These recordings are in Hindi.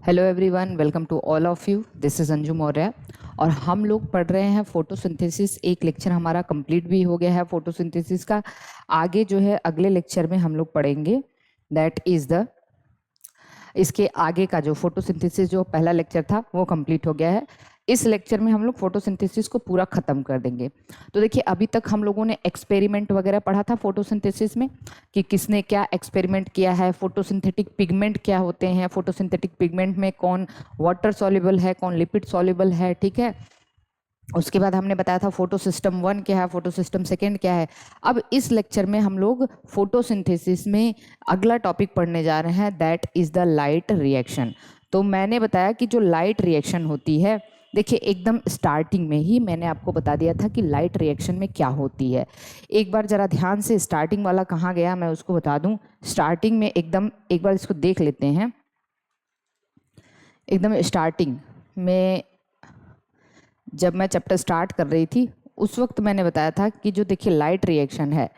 Hello everyone, welcome to all of you. This is Anju Maurya और हम लोग पढ़ रहे हैं फोटोसिंथेसिस। एक लेक्चर हमारा कंप्लीट भी हो गया है फोटोसिंथेसिस का। आगे जो है अगले लेक्चर में हम लोग पढ़ेंगे, दैट इज़ द इसके आगे का जो फोटोसिंथेसिस जो पहला लेक्चर था वो कंप्लीट हो गया है। इस लेक्चर में हम लोग फोटोसिंथेसिस को पूरा ख़त्म कर देंगे। तो देखिए, अभी तक हम लोगों ने एक्सपेरिमेंट वगैरह पढ़ा था फोटोसिंथेसिस में कि किसने क्या एक्सपेरिमेंट किया है, फोटोसिंथेटिक पिगमेंट क्या होते हैं, फोटोसिंथेटिक पिगमेंट में कौन वाटर सॉल्युबल है, कौन लिपिड सॉल्युबल है, ठीक है। उसके बाद हमने बताया था फोटो सिस्टम 1 क्या है, फोटो सिस्टम 2 क्या है। अब इस लेक्चर में हम लोग फोटोसिंथेसिस में अगला टॉपिक पढ़ने जा रहे हैं, that is the light reaction. तो मैंने बताया कि जो लाइट रिएक्शन होती है, देखिए एकदम स्टार्टिंग में ही मैंने आपको बता दिया था कि लाइट रिएक्शन में क्या होती है। एक बार ज़रा ध्यान से स्टार्टिंग वाला कहाँ गया मैं उसको बता दूँ। स्टार्टिंग में एकदम एक बार इसको देख लेते हैं। एकदम स्टार्टिंग में जब मैं चैप्टर स्टार्ट कर रही थी उस वक्त मैंने बताया था कि जो देखिए लाइट रिएक्शन है,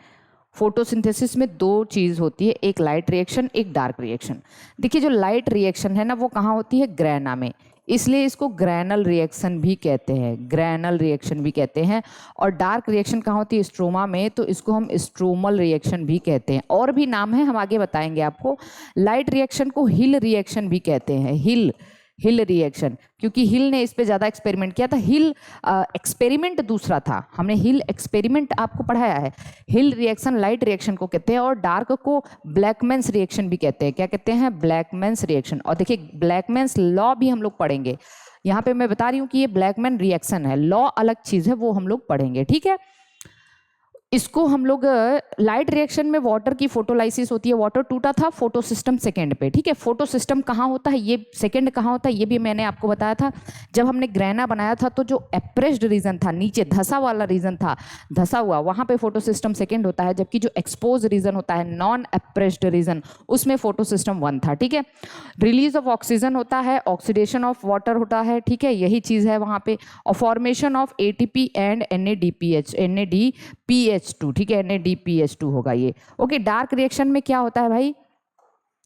फोटोसिंथेसिस में दो चीज़ होती है, एक लाइट रिएक्शन, एक डार्क रिएक्शन। देखिए जो लाइट रिएक्शन है ना, वो कहाँ होती है, ग्रैना में, इसलिए इसको ग्रैनल रिएक्शन भी कहते हैं, ग्रैनल रिएक्शन भी कहते हैं। और डार्क रिएक्शन कहाँ होती है, स्ट्रोमा में, तो इसको हम स्ट्रोमल रिएक्शन भी कहते हैं। और भी नाम है, हम आगे बताएंगे आपको। लाइट रिएक्शन को हिल रिएक्शन भी कहते हैं, हिल रिएक्शन, क्योंकि हिल ने इस पे ज़्यादा एक्सपेरिमेंट किया था। हिल एक्सपेरिमेंट दूसरा था, हमने हिल एक्सपेरिमेंट आपको पढ़ाया है। हिल रिएक्शन लाइट रिएक्शन को कहते हैं, और डार्क को ब्लैकमैन्स रिएक्शन भी कहते हैं। क्या कहते हैं, ब्लैकमैन्स रिएक्शन। और देखिए ब्लैकमैन्स लॉ भी हम लोग पढ़ेंगे। यहाँ पे मैं बता रही हूँ कि ये ब्लैकमैन रिएक्शन है, लॉ अलग चीज़ है, वो हम लोग पढ़ेंगे, ठीक है। इसको हम लोग लाइट रिएक्शन में वाटर की फोटोलाइसिस होती है। वाटर टूटा था फोटो सिस्टम 2 पे, ठीक है। फोटो सिस्टम कहाँ होता है, ये 2 कहाँ होता है, ये भी मैंने आपको बताया था। जब हमने ग्रैना बनाया था तो जो एप्रेस्ड रीजन था, नीचे धसा वाला रीजन था, धसा हुआ, वहाँ पे फोटो सिस्टम 2 होता है। जबकि जो एक्सपोज रीजन होता है, नॉन एप्रेस्ड रीजन, उसमें फोटो सिस्टम 1 था, ठीक है। रिलीज ऑफ ऑक्सीजन होता है, ऑक्सीडेशन ऑफ वाटर होता है, ठीक है, यही चीज़ है वहाँ पे। और formation of ATP and NADPH2, ठीक है, NADPH2 होगा ये, ओके। डार्क रिएक्शन में क्या होता है भाई,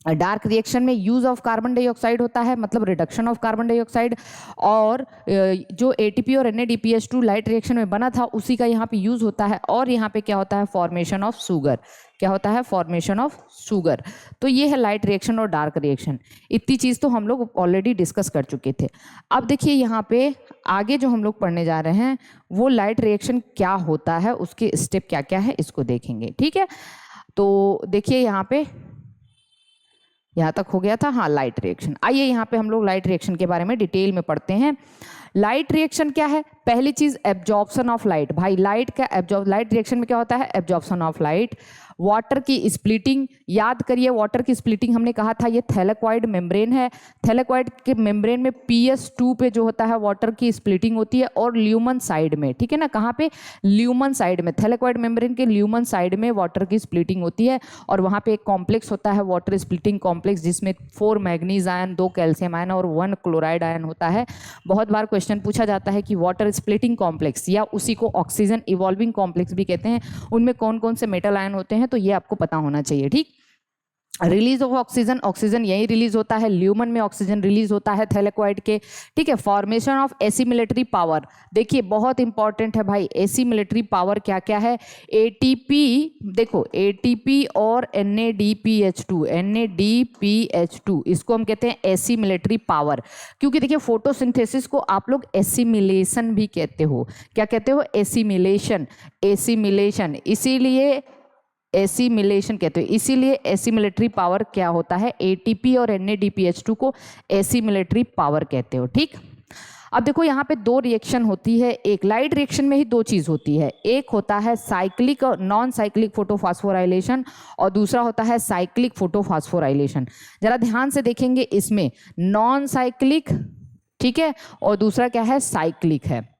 डार्क रिएक्शन में यूज ऑफ कार्बन डाइऑक्साइड होता है, मतलब रिडक्शन ऑफ कार्बन डाइऑक्साइड। और जो ATP और NADPH2 लाइट रिएक्शन में बना था उसी का यहाँ पे यूज होता है। और यहाँ पे क्या होता है, फॉर्मेशन ऑफ शुगर। क्या होता है, फॉर्मेशन ऑफ शुगर। तो ये है लाइट रिएक्शन और डार्क रिएक्शन। इतनी चीज़ तो हम लोग ऑलरेडी डिस्कस कर चुके थे। अब देखिए यहाँ पे आगे जो हम लोग पढ़ने जा रहे हैं वो लाइट रिएक्शन क्या होता है, उसके स्टेप क्या क्या है, इसको देखेंगे, ठीक है। तो देखिए यहाँ तक हो गया था, हाँ, लाइट रिएक्शन। आइए यहाँ पे हम लोग लाइट रिएक्शन के बारे में डिटेल में पढ़ते हैं। लाइट रिएक्शन क्या है, पहली चीज एब्जॉर्प्शन ऑफ लाइट। भाई लाइट रिएक्शन में क्या होता है, एब्जॉर्प्शन ऑफ लाइट। वाटर की स्प्लिटिंग, याद करिए वाटर की स्प्लिटिंग हमने कहा था ये थैलेक्वाइड मेम्ब्रेन है। थैलेक्वाइड के मेम्ब्रेन में PS2 पे जो होता है वाटर की स्प्लिटिंग होती है, और ल्यूमन साइड में, ठीक है ना, कहाँ पे, ल्यूमन साइड में, थैलेक्वाइड मेम्ब्रेन के ल्यूमन साइड में वाटर की स्प्लिटिंग होती है। और वहाँ पे एक कॉम्प्लेक्स होता है, वाटर स्प्लिटिंग कॉम्प्लेक्स, जिसमें 4 मैग्नीज आयन, 2 कैल्शियम आयन और 1 क्लोराइड आयन होता है। बहुत बार क्वेश्चन पूछा जाता है कि वाटर स्प्लिटिंग कॉम्प्लेक्स या उसी को ऑक्सीजन इवॉल्विंग कॉम्प्लेक्स भी कहते हैं, उनमें कौन कौन से मेटल आयन होते हैं, तो ये आपको पता होना चाहिए, ठीक। रिलीज ऑफ ऑक्सीजन, ऑक्सीजन यही रिलीज होता है, ल्यूमन में ऑक्सीजन रिलीज होता है थैलेक्वाइड के, ठीक है। फॉर्मेशन ऑफ एसिमिलेटरी पावर, देखिए बहुत इंपॉर्टेंट है भाई, एसिमिलेटरी पावर क्या क्या है, ATP, देखो ATP और NADPH2, इसको हम कहते हैं एसिमिलेटरी पावर। क्योंकि देखिए फोटोसिंथेसिस को आप लोग एसिमिलेशन भी कहते हो, क्या कहते हो, एसिमिलेशन, इसीलिए एसिमिलेशन कहते हैं, इसीलिए एसिमिलेटरी पावर क्या होता है, ATP और NADPH2 को एसिमिलेटरी पावर कहते हो, ठीक। अब देखो यहाँ पे 2 रिएक्शन होती है, एक लाइट रिएक्शन में ही 2 चीज होती है, एक होता है साइक्लिक और नॉन साइक्लिक फोटोफॉस्फोराइलेशन, और दूसरा होता है साइक्लिक फोटोफॉस्फोराइलेशन। जरा ध्यान से देखेंगे, इसमें नॉन साइक्लिक, ठीक है, और दूसरा क्या है, साइक्लिक है।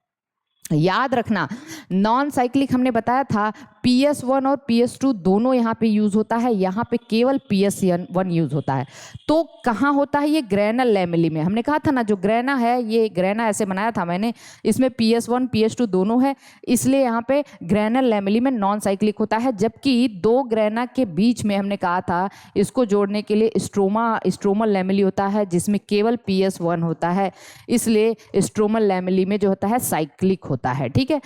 याद रखना, नॉन साइक्लिक हमने बताया था PS1 और PS2 दोनों यहाँ पे यूज होता है, यहाँ पे केवल PS1 यूज होता है। तो कहाँ होता है ये? ग्रेनल लैमेली में। हमने कहा था ना, जो ग्रेना है, ये ग्रेना ऐसे बनाया था मैंने, इसमें PS1 PS2 दोनों है, इसलिए यहाँ पे ग्रेनल लैमेली में नॉन साइक्लिक होता है। जबकि दो ग्रेना के बीच में हमने कहा था इसको जोड़ने के लिए स्ट्रोमल लैमेली होता है, जिसमें केवल PS1 होता है, इसलिए स्ट्रोमल लैमेली में जो होता है साइक्लिक होता है। ठीक है,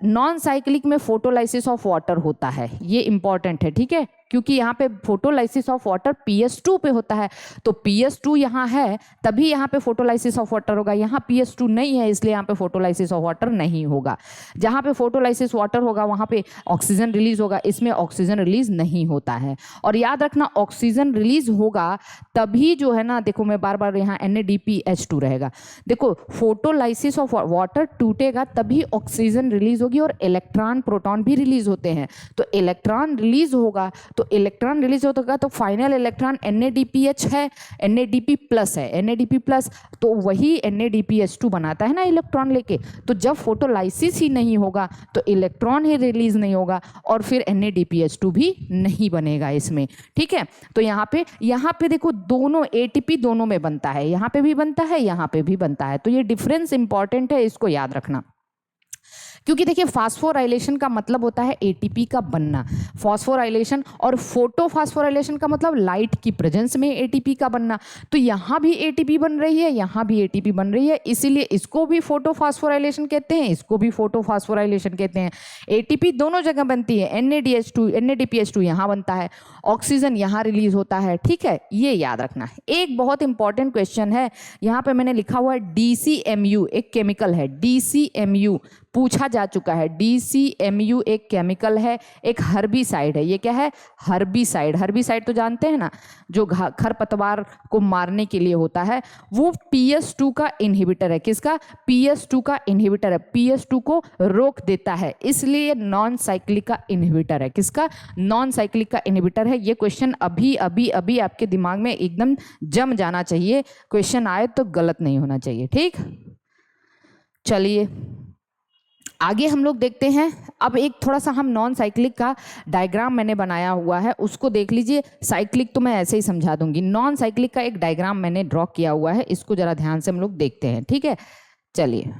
नॉन साइक्लिक में फोटोलाइसिस ऑफ वाटर होता है, ये इंपॉर्टेंट है। ठीक है, क्योंकि यहाँ पे फोटोलाइसिस ऑफ वाटर PS2 पे होता है, तो PS2 यहाँ है तभी यहाँ पे फोटोलाइसिस ऑफ वाटर होगा। यहाँ PS2 नहीं है, इसलिए यहाँ पे फोटोलाइसिस ऑफ वाटर नहीं होगा। जहाँ पे फोटोलाइसिस वाटर होगा वहाँ पे ऑक्सीजन रिलीज होगा, इसमें ऑक्सीजन रिलीज नहीं होता है। और याद रखना, ऑक्सीजन रिलीज होगा तभी जो है ना, देखो मैं बार बार यहाँ NADPH2 रहेगा। देखो, फोटोलाइसिस ऑफ वाटर टूटेगा तभी ऑक्सीजन रिलीज होगी और इलेक्ट्रॉन प्रोटॉन भी रिलीज होते हैं। तो इलेक्ट्रॉन रिलीज होगा, तो इलेक्ट्रॉन रिलीज होगा तो फाइनल इलेक्ट्रॉन NADPH है, NADP प्लस है, NADP प्लस, तो वही NADPH2 बनाता है ना इलेक्ट्रॉन लेके। तो जब फोटोलाइसिस ही नहीं होगा तो इलेक्ट्रॉन ही रिलीज नहीं होगा और फिर NADPH2 भी नहीं बनेगा इसमें। ठीक है, तो यहाँ पे देखो दोनों ATP दोनों में बनता है, यहाँ पे भी बनता है, यहाँ पे भी बनता है। तो ये डिफरेंस इंपॉर्टेंट है, इसको याद रखना। क्योंकि देखिए फास्फोराइलेशन का मतलब होता है ATP का बनना, फास्फोराइलेशन, और फोटोफास्फोराइलेशन का मतलब लाइट की प्रेजेंस में ATP का बनना। तो यहाँ भी ATP बन रही है, यहाँ भी ATP बन रही है, इसीलिए इसको भी फोटोफास्फोराइलेशन कहते हैं, इसको भी फोटोफास्फोराइलेशन कहते हैं। ATP दोनों जगह बनती है, NADPH2 यहाँ बनता है, ऑक्सीजन यहाँ रिलीज होता है। ठीक है, ये याद रखना। एक बहुत इंपॉर्टेंट क्वेश्चन है, यहाँ पे मैंने लिखा हुआ है DCMU, एक केमिकल है, DCMU पूछा जा चुका है। DCMU एक केमिकल है, एक हर्बिसाइड है। ये क्या है? हर्बिसाइड। हर्बिसाइड तो जानते हैं ना, जो खरपतवार को मारने के लिए होता है। वो PS2 का इनहिबिटर है। किसका? PS2 का इनहिबिटर है, PS2 को रोक देता है, इसलिए नॉन साइक्लिक का इनहिबिटर है। किसका? नॉन साइक्लिक का इनहिबिटर है। ये क्वेश्चन अभी अभी अभी आपके दिमाग में एकदम जम जाना चाहिए, क्वेश्चन आए तो गलत नहीं होना चाहिए। ठीक, चलिए आगे हम लोग देखते हैं। अब एक थोड़ा सा हम नॉन साइक्लिक का डायग्राम मैंने बनाया हुआ है, उसको देख लीजिए। साइक्लिक तो मैं ऐसे ही समझा दूंगी, नॉन साइक्लिक का एक डायग्राम मैंने ड्रॉ किया हुआ है, इसको जरा ध्यान से हम लोग देखते हैं। ठीक है, चलिए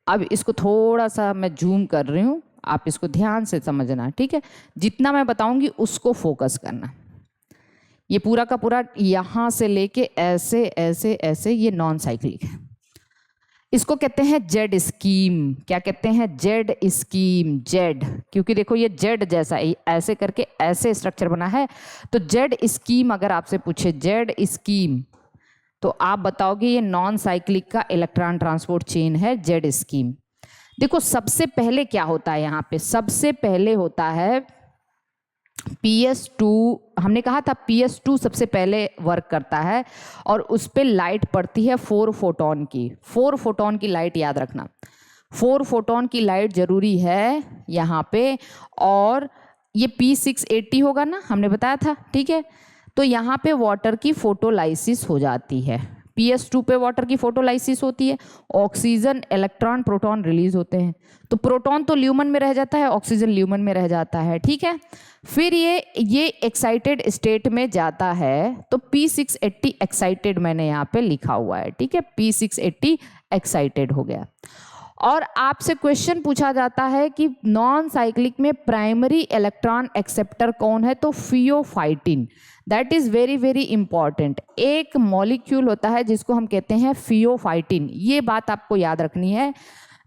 अब इसको थोड़ा सा मैं जूम कर रही हूँ, आप इसको ध्यान से समझना। ठीक है, जितना मैं बताऊंगी उसको फोकस करना। ये पूरा का पूरा यहाँ से लेके ऐसे ऐसे ऐसे ये नॉन साइक्लिक है। इसको कहते हैं जेड स्कीम। क्या कहते हैं? Z scheme. जेड, क्योंकि देखो ये जेड जैसा ऐसे करके ऐसे स्ट्रक्चर बना है। तो जेड स्कीम अगर आपसे पूछे जेड स्कीम, तो आप बताओगे ये नॉन साइक्लिक का इलेक्ट्रॉन ट्रांसपोर्ट चेन है, जेड स्कीम। देखो सबसे पहले क्या होता है यहाँ पे? सबसे पहले होता है PS2। हमने कहा था PS2 सबसे पहले वर्क करता है और उस पर लाइट पड़ती है 4 फोटोन की। 4 फोटोन की लाइट याद रखना, 4 फोटोन की लाइट जरूरी है यहाँ पे। और ये P680 होगा ना, हमने बताया था। ठीक है, तो यहाँ पे वाटर की फोटोलाइसिस हो जाती है। PS2 पे वाटर की फोटोलाइसिस होती है, ऑक्सीजन, इलेक्ट्रॉन, प्रोटॉन रिलीज होते हैं। तो प्रोटॉन तो ल्यूमन में रह जाता है, ऑक्सीजन ल्यूमन में रह जाता है। ठीक है, फिर ये एक्साइटेड स्टेट में जाता है, तो P680 एक्साइटेड मैंने यहाँ पे लिखा हुआ है। ठीक है, P680 एक्साइटेड हो गया। और आपसे क्वेश्चन पूछा जाता है कि नॉन साइक्लिक में प्राइमरी इलेक्ट्रॉन एक्सेप्टर कौन है? तो pheophytin. That is very very important. एक मॉलिक्यूल होता है जिसको हम कहते हैं फियोफाइटिन, ये बात आपको याद रखनी है।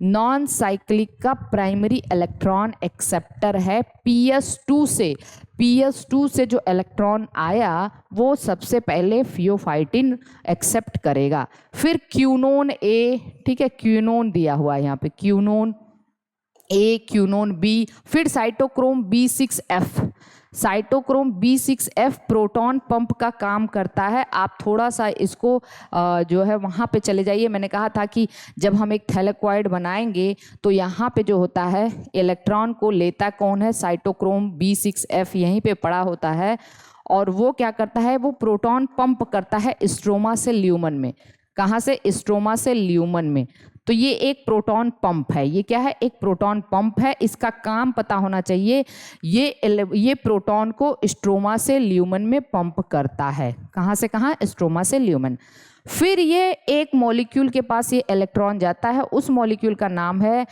नॉन साइक्लिक का प्राइमरी इलेक्ट्रॉन एक्सेप्टर है PS2 से। PS2 से जो इलेक्ट्रॉन आया वो सबसे पहले फियोफाइटिन एक्सेप्ट करेगा। फिर क्यूनोन A, ठीक है, क्यूनोन दिया हुआ है यहाँ पे, क्यूनोन A, क्यूनोन B, फिर cytochrome B6F। Cytochrome B6F proton pump का काम करता है। आप थोड़ा सा इसको जो है वहाँ पे चले जाइए। मैंने कहा था कि जब हम एक थैलेक्वाइड बनाएंगे तो यहाँ पे जो होता है इलेक्ट्रॉन को लेता कौन है? साइटोक्रोम B6F यहीं पे पड़ा होता है। और वो क्या करता है? वो प्रोटॉन पंप करता है स्ट्रोमा से ल्यूमन में। कहाँ से? स्ट्रोमा से ल्यूमन में। तो ये एक प्रोटॉन पंप है। ये क्या है? एक प्रोटॉन पंप है। इसका काम पता होना चाहिए। ये प्रोटॉन को स्ट्रोमा से ल्यूमन में पंप करता है। कहाँ से कहाँ? स्ट्रोमा से ल्यूमन। फिर ये एक मॉलिक्यूल के पास ये इलेक्ट्रॉन जाता है, उस मॉलिक्यूल का नाम है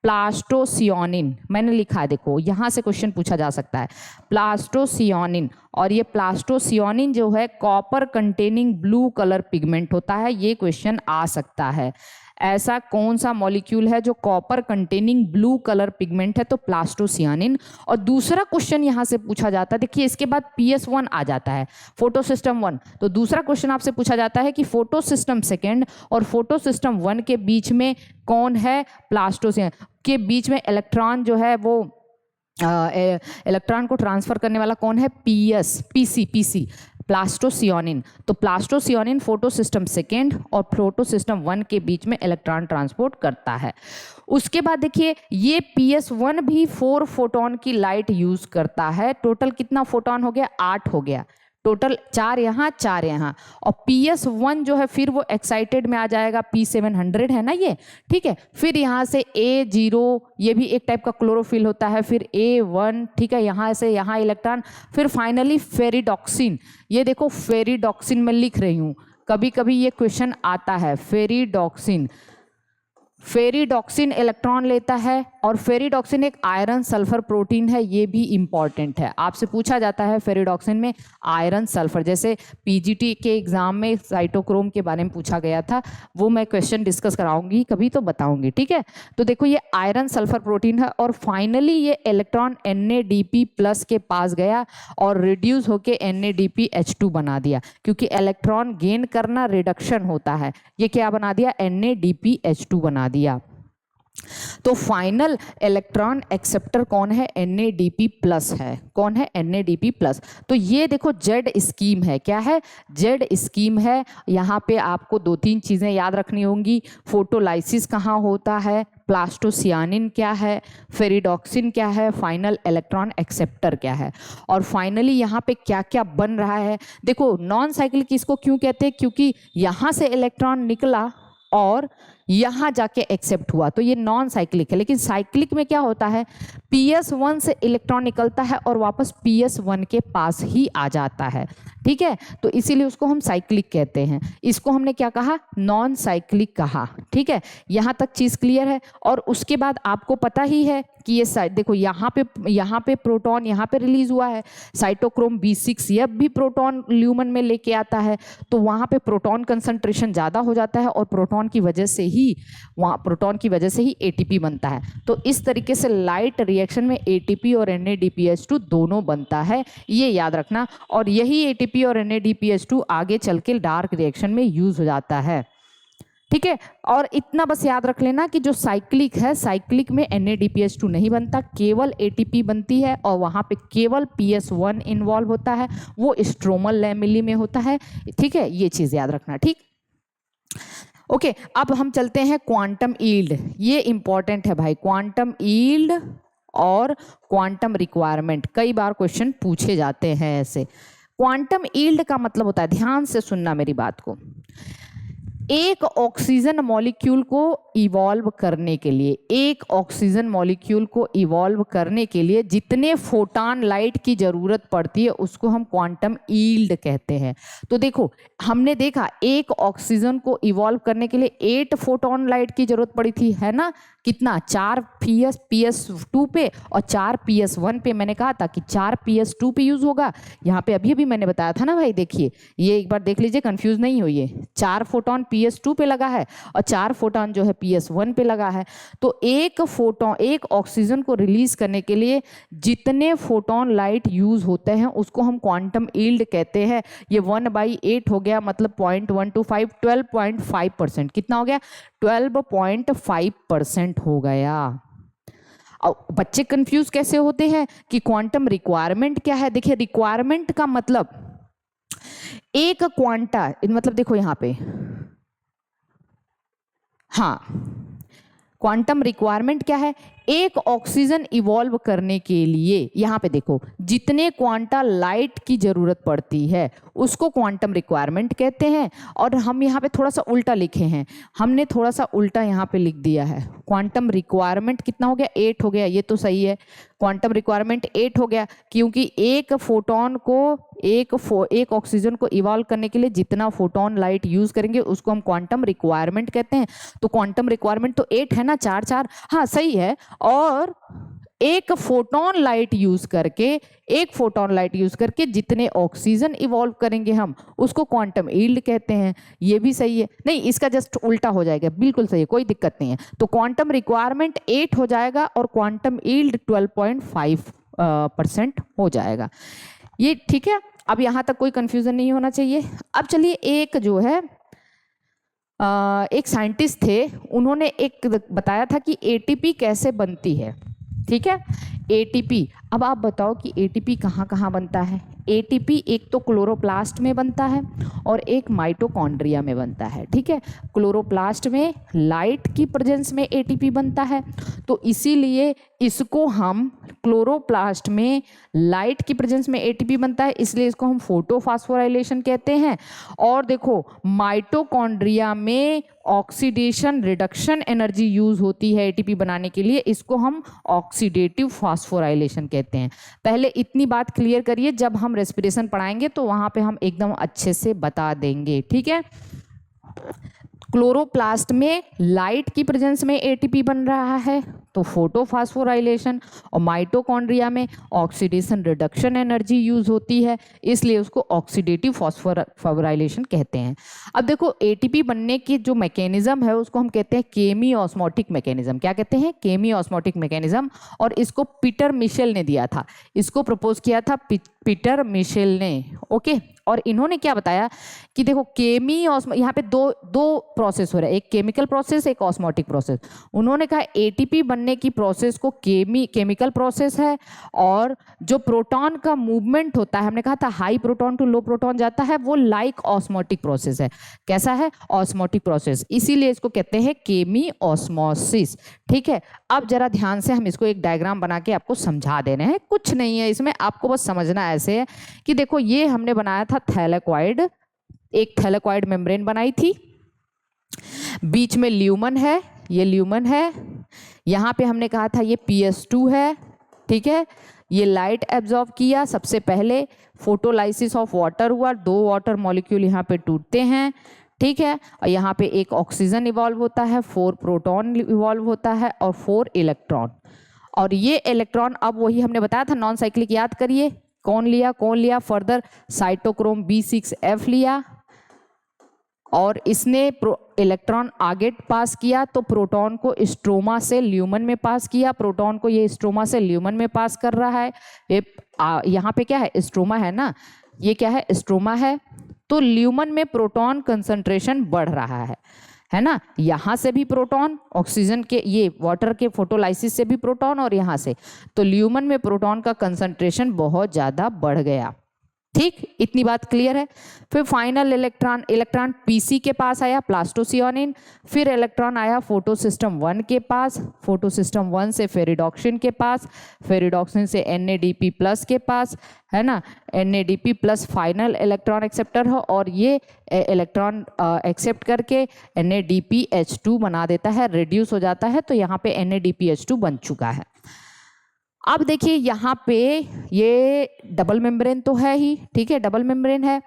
प्लास्टोसियोनिन। मैंने लिखा है, देखो यहाँ से क्वेश्चन पूछा जा सकता है, प्लास्टोसियोनिन। और ये प्लास्टोसियोनिन जो है copper containing blue colour pigment होता है। ये क्वेश्चन आ सकता है। ऐसा कौन सा मॉलिक्यूल है जो copper containing blue colour pigment है? तो प्लास्टोसियानिन। और दूसरा क्वेश्चन यहाँ से पूछा जाता है, देखिए इसके बाद PS1 आ जाता है, फोटोसिस्टम 1। तो दूसरा क्वेश्चन आपसे पूछा जाता है कि फोटोसिस्टम सेकेंड और फोटोसिस्टम 1 के बीच में कौन है? प्लास्टोसियानिन के बीच में इलेक्ट्रॉन जो है वो इलेक्ट्रॉन को ट्रांसफर करने वाला कौन है? पीसी, प्लास्टोसियोनिन। तो प्लास्टोसियोनिन फोटोसिस्टम सेकेंड और फोटोसिस्टम 1 के बीच में इलेक्ट्रॉन ट्रांसपोर्ट करता है। उसके बाद देखिए ये PS1 भी 4 फोटोन की लाइट यूज करता है। टोटल कितना फोटोन हो गया? 8 हो गया। टोटल 4 यहाँ 4 यहाँ। और PS1 जो है फिर वो एक्साइटेड में आ जाएगा, P700 है ना ये, ठीक है। फिर यहाँ से A0, ये भी एक टाइप का क्लोरोफिल होता है। फिर A1, ठीक है, यहाँ से यहाँ इलेक्ट्रॉन। फिर फाइनली फेरिडॉक्सिन। ये देखो फेरिडॉक्सिन मैं लिख रही हूँ, कभी कभी ये क्वेश्चन आता है। फेरिडॉक्सिन इलेक्ट्रॉन लेता है और फेरिडॉक्सिन एक आयरन सल्फर प्रोटीन है, ये भी इंपॉर्टेंट है। आपसे पूछा जाता है फेरिडॉक्सिन में आयरन सल्फर, जैसे PGT के एग्जाम में साइटोक्रोम के बारे में पूछा गया था, वो मैं क्वेश्चन डिस्कस कराऊंगी कभी तो बताऊंगी, ठीक है। तो देखो ये आयरन सल्फर प्रोटीन है और फाइनली ये इलेक्ट्रॉन NADP+ के पास गया और रिड्यूस होके NADPH2 बना दिया, क्योंकि इलेक्ट्रॉन गेन करना रिडक्शन होता है। ये क्या बना दिया? NADPH2 बना दिया। तो फाइनल इलेक्ट्रॉन एक्सेप्टर कौन है? NADP+ है। कौन है? NADP+। तो ये देखो जेड स्कीम है। क्या है? जेड स्कीम है। यहाँ पे आपको 2-3 चीज़ें याद रखनी होंगी। फोटोलाइसिस कहाँ होता है, प्लास्टोसियानिन क्या है, फेरिडॉक्सिन क्या है, फाइनल इलेक्ट्रॉन एक्सेप्टर क्या है, और फाइनली यहाँ पे क्या क्या बन रहा है। देखो नॉन साइक्लिक इसको क्यों कहते हैं? क्योंकि यहाँ से इलेक्ट्रॉन निकला और यहाँ जाके एक्सेप्ट हुआ, तो ये नॉन साइक्लिक है। लेकिन साइक्लिक में क्या होता है? PS1 से इलेक्ट्रॉन निकलता है और वापस PS1 के पास ही आ जाता है, ठीक है। तो इसीलिए उसको हम साइक्लिक कहते हैं। इसको हमने क्या कहा? नॉन साइक्लिक कहा, ठीक है। यहाँ तक चीज़ क्लियर है। और उसके बाद आपको पता ही है कि ये साइड देखो यहाँ पे प्रोटॉन यहाँ पे रिलीज हुआ है, साइटोक्रोम B6 यह भी प्रोटॉन ल्यूमन में लेके आता है, तो वहाँ पे प्रोटॉन कंसंट्रेशन ज़्यादा हो जाता है और प्रोटॉन की वजह से ही ATP बनता है। तो इस तरीके से लाइट रिएक्शन में ATP और NADPH2 दोनों बनता है, ये याद रखना। और यही ATP और NADPH2 आगे चल के डार्क रिएक्शन में यूज हो जाता है, ठीक है। और इतना बस याद रख लेना कि जो साइक्लिक है, साइक्लिक में NADPH2 नहीं बनता, केवल ATP बनती है और वहाँ पे केवल PS1 इन्वॉल्व होता है, वो स्ट्रोमल लैमेली में होता है, ठीक है। ये चीज़ याद रखना, ठीक। ओके, अब हम चलते हैं क्वांटम यील्ड। ये इंपॉर्टेंट है भाई, क्वांटम यील्ड और क्वांटम रिक्वायरमेंट कई बार क्वेश्चन पूछे जाते हैं ऐसे। क्वांटम यील्ड का मतलब होता है, ध्यान से सुनना मेरी बात को, एक ऑक्सीजन मॉलिक्यूल को इवॉल्व करने के लिए, एक ऑक्सीजन मॉलिक्यूल को इवॉल्व करने के लिए जितने फोटॉन लाइट की जरूरत पड़ती है उसको हम क्वांटम यील्ड कहते हैं। तो देखो हमने देखा एक ऑक्सीजन को इवॉल्व करने के लिए 8 फोटॉन लाइट की जरूरत पड़ी थी, है ना। कितना? 4 PS2 पे और 4 PS1 पे। मैंने कहा था कि 4 PS2 पे यूज होगा। यहाँ पे अभी मैंने बताया था ना भाई, देखिए ये एक बार देख लीजिए, कंफ्यूज नहीं होइए। 4 फोटॉन PS2 पे लगा है और 4 फोटॉन जो है PS1 पे लगा है। तो एक फोटॉन, एक ऑक्सीजन को रिलीज करने के लिए जितने फोटॉन लाइट यूज होते हैं उसको हम क्वांटम यील्ड कहते हैं। ये 1/8 हो गया, मतलब 0.125, 12.5%। कितना हो गया? 12.5% हो गया। अब बच्चे कंफ्यूज कैसे होते हैं कि क्वांटम रिक्वायरमेंट क्या है। देखिए रिक्वायरमेंट का मतलब एक क्वांटा, मतलब देखो यहाँ पे, हाँ, क्वांटम रिक्वायरमेंट क्या है? एक ऑक्सीजन इवॉल्व करने के लिए यहाँ पे देखो जितने क्वांटा लाइट की जरूरत पड़ती है उसको क्वांटम रिक्वायरमेंट कहते हैं। और हम यहाँ पे थोड़ा सा उल्टा लिखे हैं, हमने थोड़ा सा उल्टा यहाँ पे लिख दिया है। क्वांटम रिक्वायरमेंट कितना हो गया, 8 हो गया, ये तो सही है। क्वांटम रिक्वायरमेंट 8 हो गया क्योंकि एक फोटोन को एक ऑक्सीजन को इवॉल्व करने के लिए जितना फोटोन लाइट यूज करेंगे उसको हम क्वांटम रिक्वायरमेंट कहते हैं। तो क्वांटम रिक्वायरमेंट तो 8 है ना, 4 4, हाँ सही है। और एक फोटोन लाइट यूज करके जितने ऑक्सीजन इवॉल्व करेंगे हम उसको क्वांटम यील्ड कहते हैं। ये भी सही है, नहीं इसका जस्ट उल्टा हो जाएगा, बिल्कुल सही है, कोई दिक्कत नहीं है। तो क्वांटम रिक्वायरमेंट 8 हो जाएगा और क्वांटम यील्ड 12.5% हो जाएगा। ये ठीक है, अब यहां तक कोई कंफ्यूजन नहीं होना चाहिए। अब चलिए एक जो है एक साइंटिस्ट थे, उन्होंने एक बताया था कि एटीपी कैसे बनती है। ठीक है, एटीपी। अब आप बताओ कि एटीपी कहाँ कहाँ बनता है। एटीपी एक तो क्लोरोप्लास्ट में बनता है और एक माइटोकॉन्ड्रिया में बनता है। ठीक है, क्लोरोप्लास्ट में लाइट की प्रेजेंस में एटीपी बनता है, तो इसीलिए इसको हम क्लोरोप्लास्ट में लाइट की प्रेजेंस में एटीपी बनता है, इसलिए इसको हम फोटोफॉस्फोराइलेशन कहते हैं। और देखो माइटोकॉन्ड्रिया में ऑक्सीडेशन रिडक्शन एनर्जी यूज होती है एटीपी बनाने के लिए, इसको हम ऑक्सीडेटिव फॉस्फोराइलेशन कहते हैं। पहले इतनी बात क्लियर करिए, जब हम रेस्पिरेशन पढ़ाएंगे तो वहां पे हम एकदम अच्छे से बता देंगे। ठीक है, क्लोरोप्लास्ट में लाइट की प्रेजेंस में एटीपी बन रहा है तो फोटोफॉस्फोराइलेशन, और माइटोकॉन्ड्रिया में ऑक्सीडेशन रिडक्शन एनर्जी यूज होती है, इसलिए उसको ऑक्सीडेटिव फॉस्फोराइलेशन कहते हैं। अब देखो एटीपी बनने की जो मैकेनिज्म है उसको हम कहते हैं केमी ऑस्मोटिक मैकेनिज्म। क्या कहते हैं, केमी ऑस्मोटिक मैकेनिज्म। और इसको पीटर मिशेल ने दिया था, इसको प्रपोज किया था पीटर मिशेल ने। ओके, और इन्होंने क्या बताया कि देखो केमी ऑस्मो, यहाँ पे दो प्रोसेस हो रहा है, एक केमिकल प्रोसेस एक ऑस्मोटिक प्रोसेस। उन्होंने कहा एटीपी बनने की प्रोसेस को केमिकल प्रोसेस है, और जो प्रोटॉन का मूवमेंट होता है, हमने कहा था high proton to low proton जाता है, वो लाइक ऑस्मोटिक प्रोसेस है। कैसा है, ऑस्मोटिक प्रोसेस, इसीलिए इसको कहते हैं केमी ऑस्मोसिस। ठीक है, अब जरा ध्यान से हम इसको एक डायग्राम बना के आपको समझा देने हैं, कुछ नहीं है इसमें, आपको बस समझना ऐसे है कि देखो ये हमने बनाया था थैलेक्वाइड, एक थैलेक्वाइड मेम्ब्रेन बनाई थी, बीच में ल्यूमन है, ये ल्यूमन है, यहाँ पे हमने कहा था ये PS2 है। ठीक है, ये लाइट एब्जॉर्ब किया, सबसे पहले फोटोलाइसिस ऑफ वाटर हुआ, 2 वाटर मॉलिक्यूल यहाँ पे टूटते हैं। ठीक है, और यहाँ पे एक ऑक्सीजन इवॉल्व होता है, 4 प्रोटॉन इवॉल्व होता है और 4 इलेक्ट्रॉन। और ये इलेक्ट्रॉन अब वही हमने बताया था नॉन साइक्लिक, याद करिए कौन लिया फर्दर साइटोक्रोम B6F लिया, और इसने इलेक्ट्रॉन आगे पास किया तो प्रोटॉन को स्ट्रोमा से ल्यूमन में पास किया, प्रोटॉन को ये स्ट्रोमा से ल्यूमन में पास कर रहा है। ये यहाँ पे क्या है, स्ट्रोमा है ना, ये क्या है, स्ट्रोमा है। तो ल्यूमन में प्रोटॉन कंसंट्रेशन बढ़ रहा है ना, यहाँ से भी प्रोटॉन, ऑक्सीजन के ये वाटर के फोटोलाइसिस से भी प्रोटॉन, और यहाँ से, तो ल्यूमन में प्रोटॉन का कंसंट्रेशन बहुत ज़्यादा बढ़ गया। ठीक, इतनी बात क्लियर है। फिर फाइनल इलेक्ट्रॉन पीसी के पास आया, प्लास्टोसियोनिन, फिर इलेक्ट्रॉन आया फोटोसिस्टम 1 के पास, फोटोसिस्टम 1 से फेरिडॉक्सिन के पास, फेरिडॉक्सिन से NADP प्लस के पास, है ना, NADP plus final electron acceptor हो, और ये इलेक्ट्रॉन एक्सेप्ट करके NADPH2 बना देता है, रिड्यूस हो जाता है, तो यहाँ पे NADPH2 बन चुका है। अब देखिए यहाँ पे ये डबल मेम्ब्रेन तो है ही, ठीक है, डबल मेम्ब्रेन है।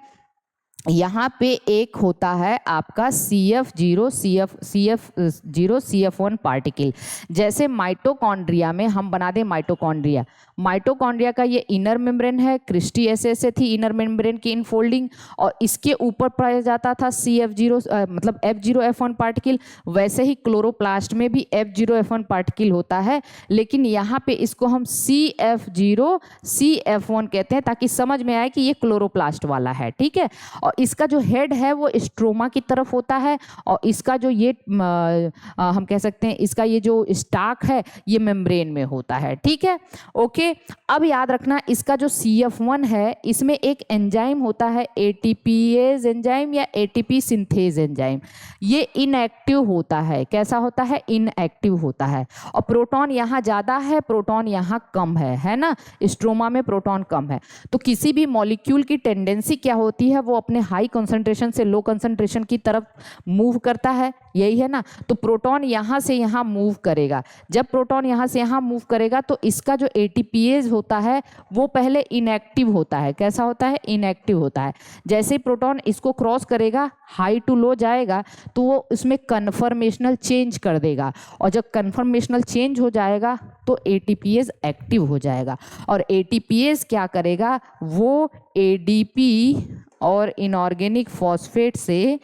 यहाँ पे एक होता है आपका CF0 पार्टिकल। जैसे माइटोकॉन्ड्रिया में हम बना दें माइटोकॉन्ड्रिया का ये इनर मेम्ब्रेन है, क्रिस्टी ऐसे थी इनर मेम्ब्रेन की इनफोल्डिंग, और इसके ऊपर पाया जाता था मतलब F0F1 पार्टिकल। वैसे ही क्लोरोप्लास्ट में भी F0F1 पार्टिकल होता है, लेकिन यहाँ पे इसको हम CF0 CF1 कहते हैं ताकि समझ में आए कि ये क्लोरोप्लास्ट वाला है। ठीक है, और और इसका जो हेड है वो स्ट्रोमा की तरफ होता है, और इसका जो ये हम कह सकते हैं इसका ये जो स्टाक है ये मेम्ब्रेन में होता है। ठीक है, ओके। अब याद रखना इसका जो CF1 है इसमें एक एंजाइम होता है ATPase एंजाइम या ATP सिंथेज एंजाइम। ये इनएक्टिव होता है। कैसा होता है? इनएक्टिव होता है। और प्रोटॉन यहाँ ज़्यादा है, प्रोटॉन यहाँ कम है ना, स्ट्रोमा में प्रोटॉन कम है। तो किसी भी मॉलिक्यूल की टेंडेंसी क्या होती है, वो अपने हाई कंसंट्रेशन से लो कंसंट्रेशन की तरफ मूव करता है, यही है ना। तो प्रोटॉन यहाँ से यहाँ मूव करेगा। जब प्रोटॉन यहाँ से यहाँ मूव करेगा तो इसका जो ATPase होता है वो पहले इनएक्टिव होता है। कैसा होता है? इनएक्टिव होता है। जैसे ही प्रोटॉन इसको क्रॉस करेगा, हाई टू लो जाएगा, तो वो इसमें कन्फर्मेशनल चेंज कर देगा, और जब कन्फर्मेशनल चेंज हो जाएगा तो ATPase एक्टिव हो जाएगा। और ATPase क्या करेगा? वो ADP और इनऑर्गेनिक फॉस्फेट से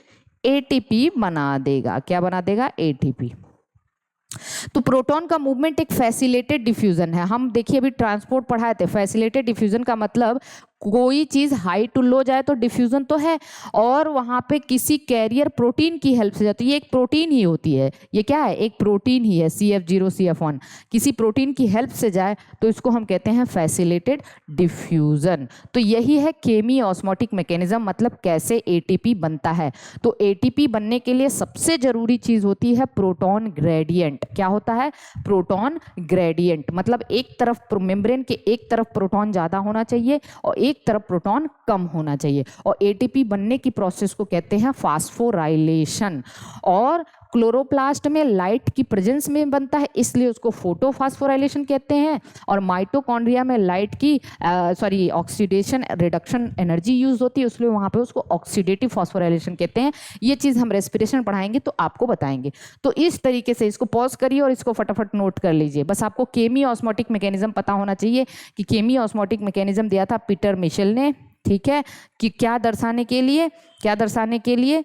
ATP बना देगा। क्या बना देगा? ATP। तो प्रोटॉन का मूवमेंट एक फैसिलेटेड डिफ्यूजन है। हम देखिए अभी ट्रांसपोर्ट पढ़ाए थे, फैसिलेटेड डिफ्यूजन का मतलब कोई चीज़ हाई टू लो जाए तो डिफ्यूजन तो है, और वहाँ पे किसी कैरियर प्रोटीन की हेल्प से जाती है। ये एक प्रोटीन ही होती है, ये क्या है? एक प्रोटीन ही है, CF0 CF1। किसी प्रोटीन की हेल्प से जाए तो इसको हम कहते हैं फैसिलेटेड डिफ्यूजन। तो यही है केमी ऑस्मोटिक मैकेनिज्म, मतलब कैसे ATP बनता है। तो ATP बनने के लिए सबसे ज़रूरी चीज़ होती है प्रोटॉन ग्रेडियंट। क्या होता है? Proton gradient. मतलब एक तरफ मेम्ब्रेन के एक तरफ प्रोटॉन ज़्यादा होना चाहिए और एक तरफ प्रोटॉन कम होना चाहिए। और ATP बनने की प्रोसेस को कहते हैं फास्फोराइलेशन। और क्लोरोप्लास्ट में लाइट की प्रेजेंस में बनता है, इसलिए उसको फोटोफास्फोराइलेशन कहते हैं। और माइटोकॉन्ड्रिया में लाइट की ऑक्सीडेशन रिडक्शन एनर्जी यूज होती है, इसलिए वहाँ पे उसको ऑक्सीडेटिव फास्फोराइलेशन कहते हैं। ये चीज़ हम रेस्पिरेशन पढ़ाएंगे तो आपको बताएंगे। तो इस तरीके से इसको पॉज करिए और इसको फटाफट नोट कर लीजिए। बस आपको केमी ऑस्मोटिक मैकेनिज्म पता होना चाहिए कि केमी ऑस्मोटिक मैकेनिज्म दिया था पीटर मिशेल ने, ठीक है, कि क्या दर्शाने के लिए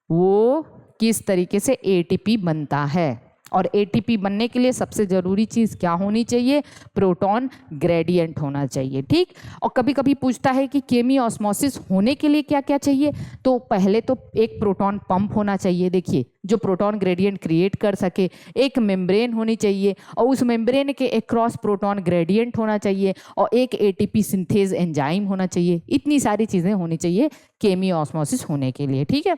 वो किस तरीके से ATP बनता है। और ATP बनने के लिए सबसे ज़रूरी चीज़ क्या होनी चाहिए? प्रोटॉन ग्रेडियंट होना चाहिए। ठीक। और कभी कभी पूछता है कि केमी ऑस्मोसिस होने के लिए क्या क्या चाहिए, तो पहले तो एक प्रोटॉन पंप होना चाहिए, देखिए, जो प्रोटॉन ग्रेडियंट क्रिएट कर सके। एक मेम्ब्रेन होनी चाहिए और उस मेम्ब्रेन के अक्रॉस प्रोटॉन ग्रेडियंट होना चाहिए, और एक ATP सिंथेज एंजाइम होना चाहिए। इतनी सारी चीज़ें होनी चाहिए केमी ऑस्मोसिस होने के लिए। ठीक है।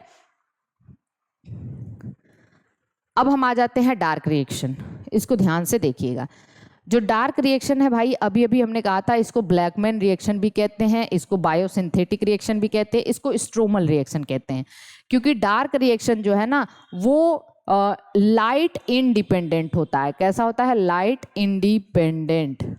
अब हम आ जाते हैं डार्क रिएक्शन। इसको ध्यान से देखिएगा। जो डार्क रिएक्शन है भाई, अभी अभी हमने कहा था इसको ब्लैकमैन रिएक्शन भी कहते हैं, इसको बायोसिंथेटिक रिएक्शन भी कहते हैं, इसको स्ट्रोमल रिएक्शन कहते हैं। क्योंकि डार्क रिएक्शन जो है ना वो लाइट इंडिपेंडेंट होता है। कैसा होता है? Light independent.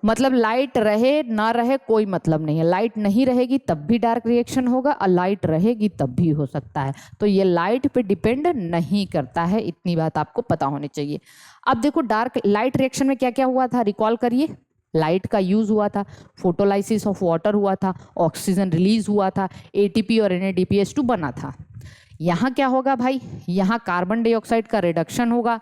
मतलब लाइट रहे ना रहे कोई मतलब नहीं है। लाइट नहीं रहेगी तब भी डार्क रिएक्शन होगा, और लाइट रहेगी तब भी हो सकता है। तो ये लाइट पे डिपेंड नहीं करता है, इतनी बात आपको पता होनी चाहिए। अब देखो डार्क लाइट रिएक्शन में क्या क्या हुआ था, रिकॉल करिए। लाइट का यूज हुआ था, फोटोलाइसिस ऑफ वाटर हुआ था, ऑक्सीजन रिलीज हुआ था, ATP और NADPH2 बना था। यहाँ क्या होगा भाई? यहाँ कार्बन डाइऑक्साइड का रिडक्शन होगा,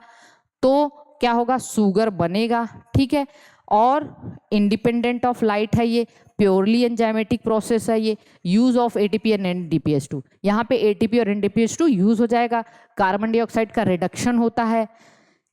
तो क्या होगा? शुगर बनेगा। ठीक है। और इंडिपेंडेंट ऑफ लाइट है, ये प्योरली एंजाइमेटिक प्रोसेस है। ये यूज ऑफ ATP और NADPH2, यहाँ पे ATP और NADPH2 यूज हो जाएगा। कार्बन डाइऑक्साइड का रिडक्शन होता है।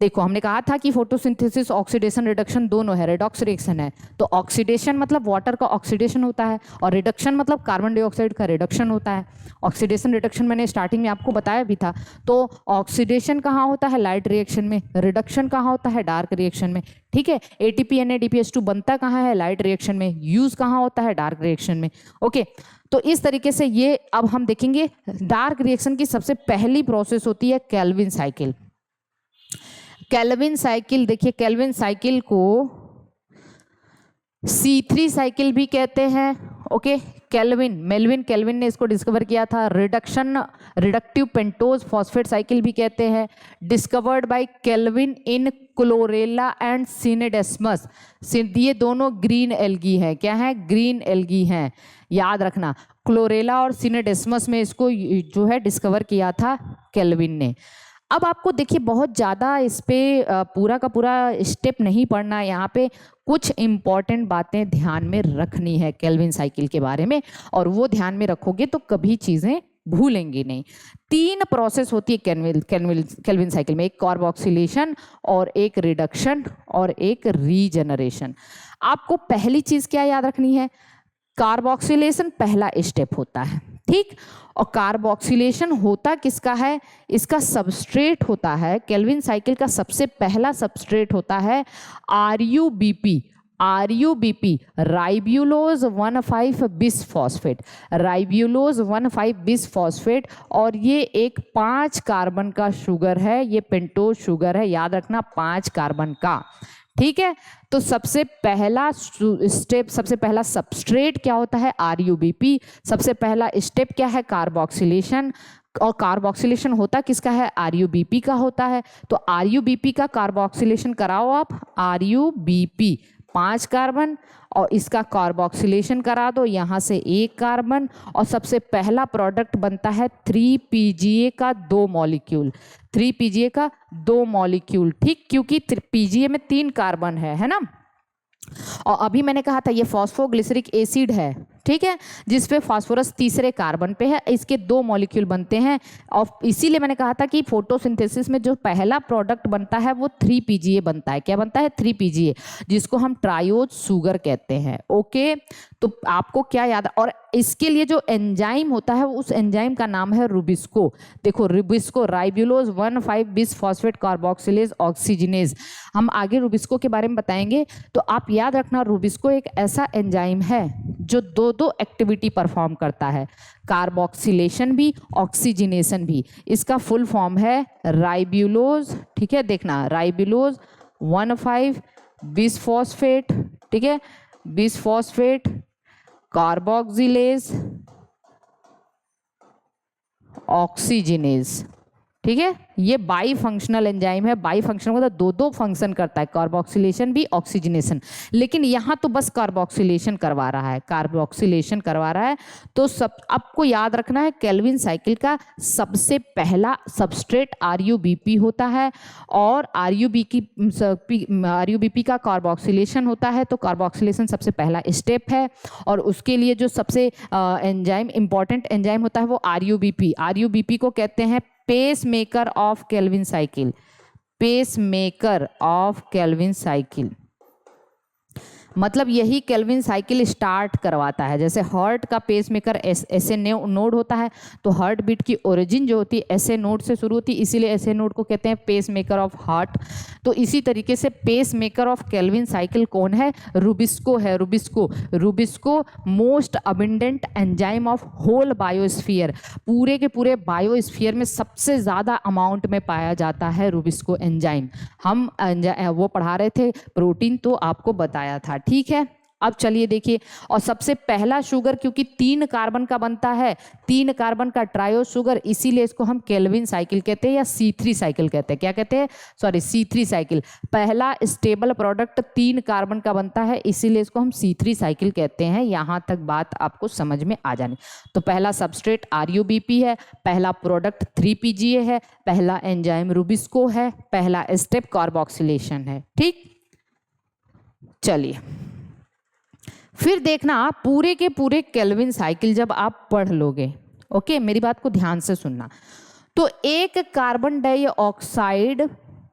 देखो हमने कहा था कि फोटोसिंथेसिस ऑक्सीडेशन रिडक्शन दोनों है, रेडॉक्स रिएक्शन है। तो ऑक्सीडेशन मतलब वाटर का ऑक्सीडेशन होता है, और रिडक्शन मतलब कार्बन डाइऑक्साइड का रिडक्शन होता है। ऑक्सीडेशन रिडक्शन मैंने स्टार्टिंग में आपको बताया भी था। तो ऑक्सीडेशन कहाँ होता है? लाइट रिएक्शन में। रिडक्शन कहाँ होता है? डार्क रिएक्शन में। ठीक है। ATP NADPH2 बनता कहाँ है? लाइट रिएक्शन में। यूज कहाँ होता है? डार्क रिएक्शन में। ओके। तो इस तरीके से ये अब हम देखेंगे। डार्क रिएक्शन की सबसे पहली प्रोसेस होती है केल्विन साइकिल। केल्विन साइकिल, देखिए केल्विन साइकिल को C3 साइकिल भी कहते हैं। ओके। मेल्विन केल्विन ने इसको डिस्कवर किया था। रिडक्टिव पेंटोज फॉस्फेट साइकिल भी कहते हैं, discovered by Calvin in chlorella and scenedesmus. ये दोनों ग्रीन एल्गी हैं। क्या है? ग्रीन एल्गी हैं। याद रखना, क्लोरेला और सिनेडेस्मस में इसको जो है डिस्कवर किया था केल्विन ने। अब आपको देखिए बहुत ज़्यादा इस पे पूरा का पूरा स्टेप नहीं पढ़ना, यहाँ पे कुछ इम्पॉर्टेंट बातें ध्यान में रखनी है केल्विन साइकिल के बारे में, और वो ध्यान में रखोगे तो कभी चीज़ें भूलेंगे नहीं। 3 प्रोसेस होती है केल्विन साइकिल में, एक कार्बोक्सिलेशन और एक रिडक्शन और एक रीजनरेशन। आपको पहली चीज़ क्या याद रखनी है, कार्बोक्सिलेशन पहला स्टेप होता है, ठीक। और कार्बोक्सिलेशन होता किसका है, इसका सबस्ट्रेट होता है, केल्विन साइकिल का सबसे पहला सबस्ट्रेट होता है RUBP, ribulose 1,5 bisphosphate, ribulose 1,5 bisphosphate. और ये एक 5 कार्बन का शुगर है, ये पेंटोज शुगर है, याद रखना 5 कार्बन का, ठीक है। तो सबसे पहला स्टेप, सबसे पहला सबस्ट्रेट क्या होता है, RUBP। सबसे पहला स्टेप क्या है, कार्बोक्सिलेशन। और कार्बोक्सिलेशन होता किसका है, RUBP का होता है। तो RUBP का कार्बोक्सिलेशन कराओ आप, RUBP 5 कार्बन, और इसका कार्बोक्सिलेशन करा दो, यहाँ से 1 कार्बन, और सबसे पहला प्रोडक्ट बनता है 3PGA का 2 मॉलिक्यूल, 3PGA का 2 मॉलिक्यूल, ठीक, क्योंकि PGA में 3 कार्बन है ना। और अभी मैंने कहा था ये फॉस्फोग्लिसरिक एसिड है, ठीक है, जिसपे फास्फोरस तीसरे कार्बन पे है, इसके 2 मॉलिक्यूल बनते हैं। और इसीलिए मैंने कहा था कि फोटोसिंथेसिस में जो पहला प्रोडक्ट बनता है वो 3PGA बनता है। क्या बनता है, 3PGA, जिसको हम ट्रायोज शुगर कहते हैं। ओके, तो आपको क्या याद है, और इसके लिए जो एंजाइम होता है उस एंजाइम का नाम है रुबिस्को। देखो Rubisco, ribulose 1,5 bisphosphate carboxylase oxygenase. हम आगे रुबिस्को के बारे में बताएंगे। तो आप याद रखना रुबिस्को एक ऐसा एंजाइम है जो दो एक्टिविटी परफॉर्म करता है, कार्बोक्सिलेशन भी, ऑक्सीजनेशन भी। इसका फुल फॉर्म है राइब्यूलोज, ठीक है, देखना राइब्यूलोज 1,5 बिसफॉस्फेट, ठीक है, बिसफॉस्फेट कार्बोक्सिलेज ऑक्सीजनेज, ठीक है। ये बाई फंक्शनल एंजाइम है। बाई फंक्शनल मतलब 2 फंक्शन करता है, कार्बोक्सिलेशन भी, ऑक्सीजनेशन। लेकिन यहाँ तो बस कार्बोक्सिलेशन करवा रहा है, कार्बोक्सिलेशन करवा रहा है। तो सब आपको याद रखना है, केल्विन साइकिल का सबसे पहला सबस्ट्रेट RUBP होता है, और RUBP का कार्बोक्सिलेशन होता है। तो कार्बोक्सिलेशन सबसे पहला स्टेप है, और उसके लिए जो सबसे एंजाइम इंपॉर्टेंट एंजाइम होता है वो RUBP। RUBP को कहते हैं pace maker of Calvin cycle, pace maker of Calvin cycle, मतलब यही केल्विन साइकिल स्टार्ट करवाता है। जैसे हार्ट का पेस मेकर ऐसे नोड होता है, तो हार्ट बीट की ओरिजिन जो होती है ऐसे नोड से शुरू होती है, इसीलिए ऐसे नोड को कहते हैं पेस मेकर ऑफ हार्ट। तो इसी तरीके से pace maker of Calvin cycle कौन है, रुबिस्को है। Rubisco most abundant enzyme of whole biosphere, पूरे के पूरे बायोस्फीयर में सबसे ज़्यादा अमाउंट में पाया जाता है रुबिस्को एंजाइम। हम वो पढ़ा रहे थे प्रोटीन, तो आपको बताया था, ठीक है। अब चलिए देखिए, और सबसे पहला शुगर क्योंकि 3 कार्बन का बनता है, 3 कार्बन का ट्रायो शुगर, इसीलिए इसको हम केल्विन साइकिल कहते हैं या C3 साइकिल कहते हैं। क्या कहते हैं, सॉरी C3 साइकिल। पहला स्टेबल प्रोडक्ट 3 कार्बन का बनता है, इसीलिए इसको हम C3 साइकिल कहते हैं। यहाँ तक बात आपको समझ में आ जानी। तो पहला सबस्ट्रेट RUBP है, पहला प्रोडक्ट 3PGA है, पहला एंजाइम रुबिस्को है, पहला स्टेप कार्बोक्सिलेशन है, ठीक। चलिए फिर देखना पूरे के पूरे केल्विन साइकिल जब आप पढ़ लोगे, ओके, मेरी बात को ध्यान से सुनना। तो एक कार्बन डाइऑक्साइड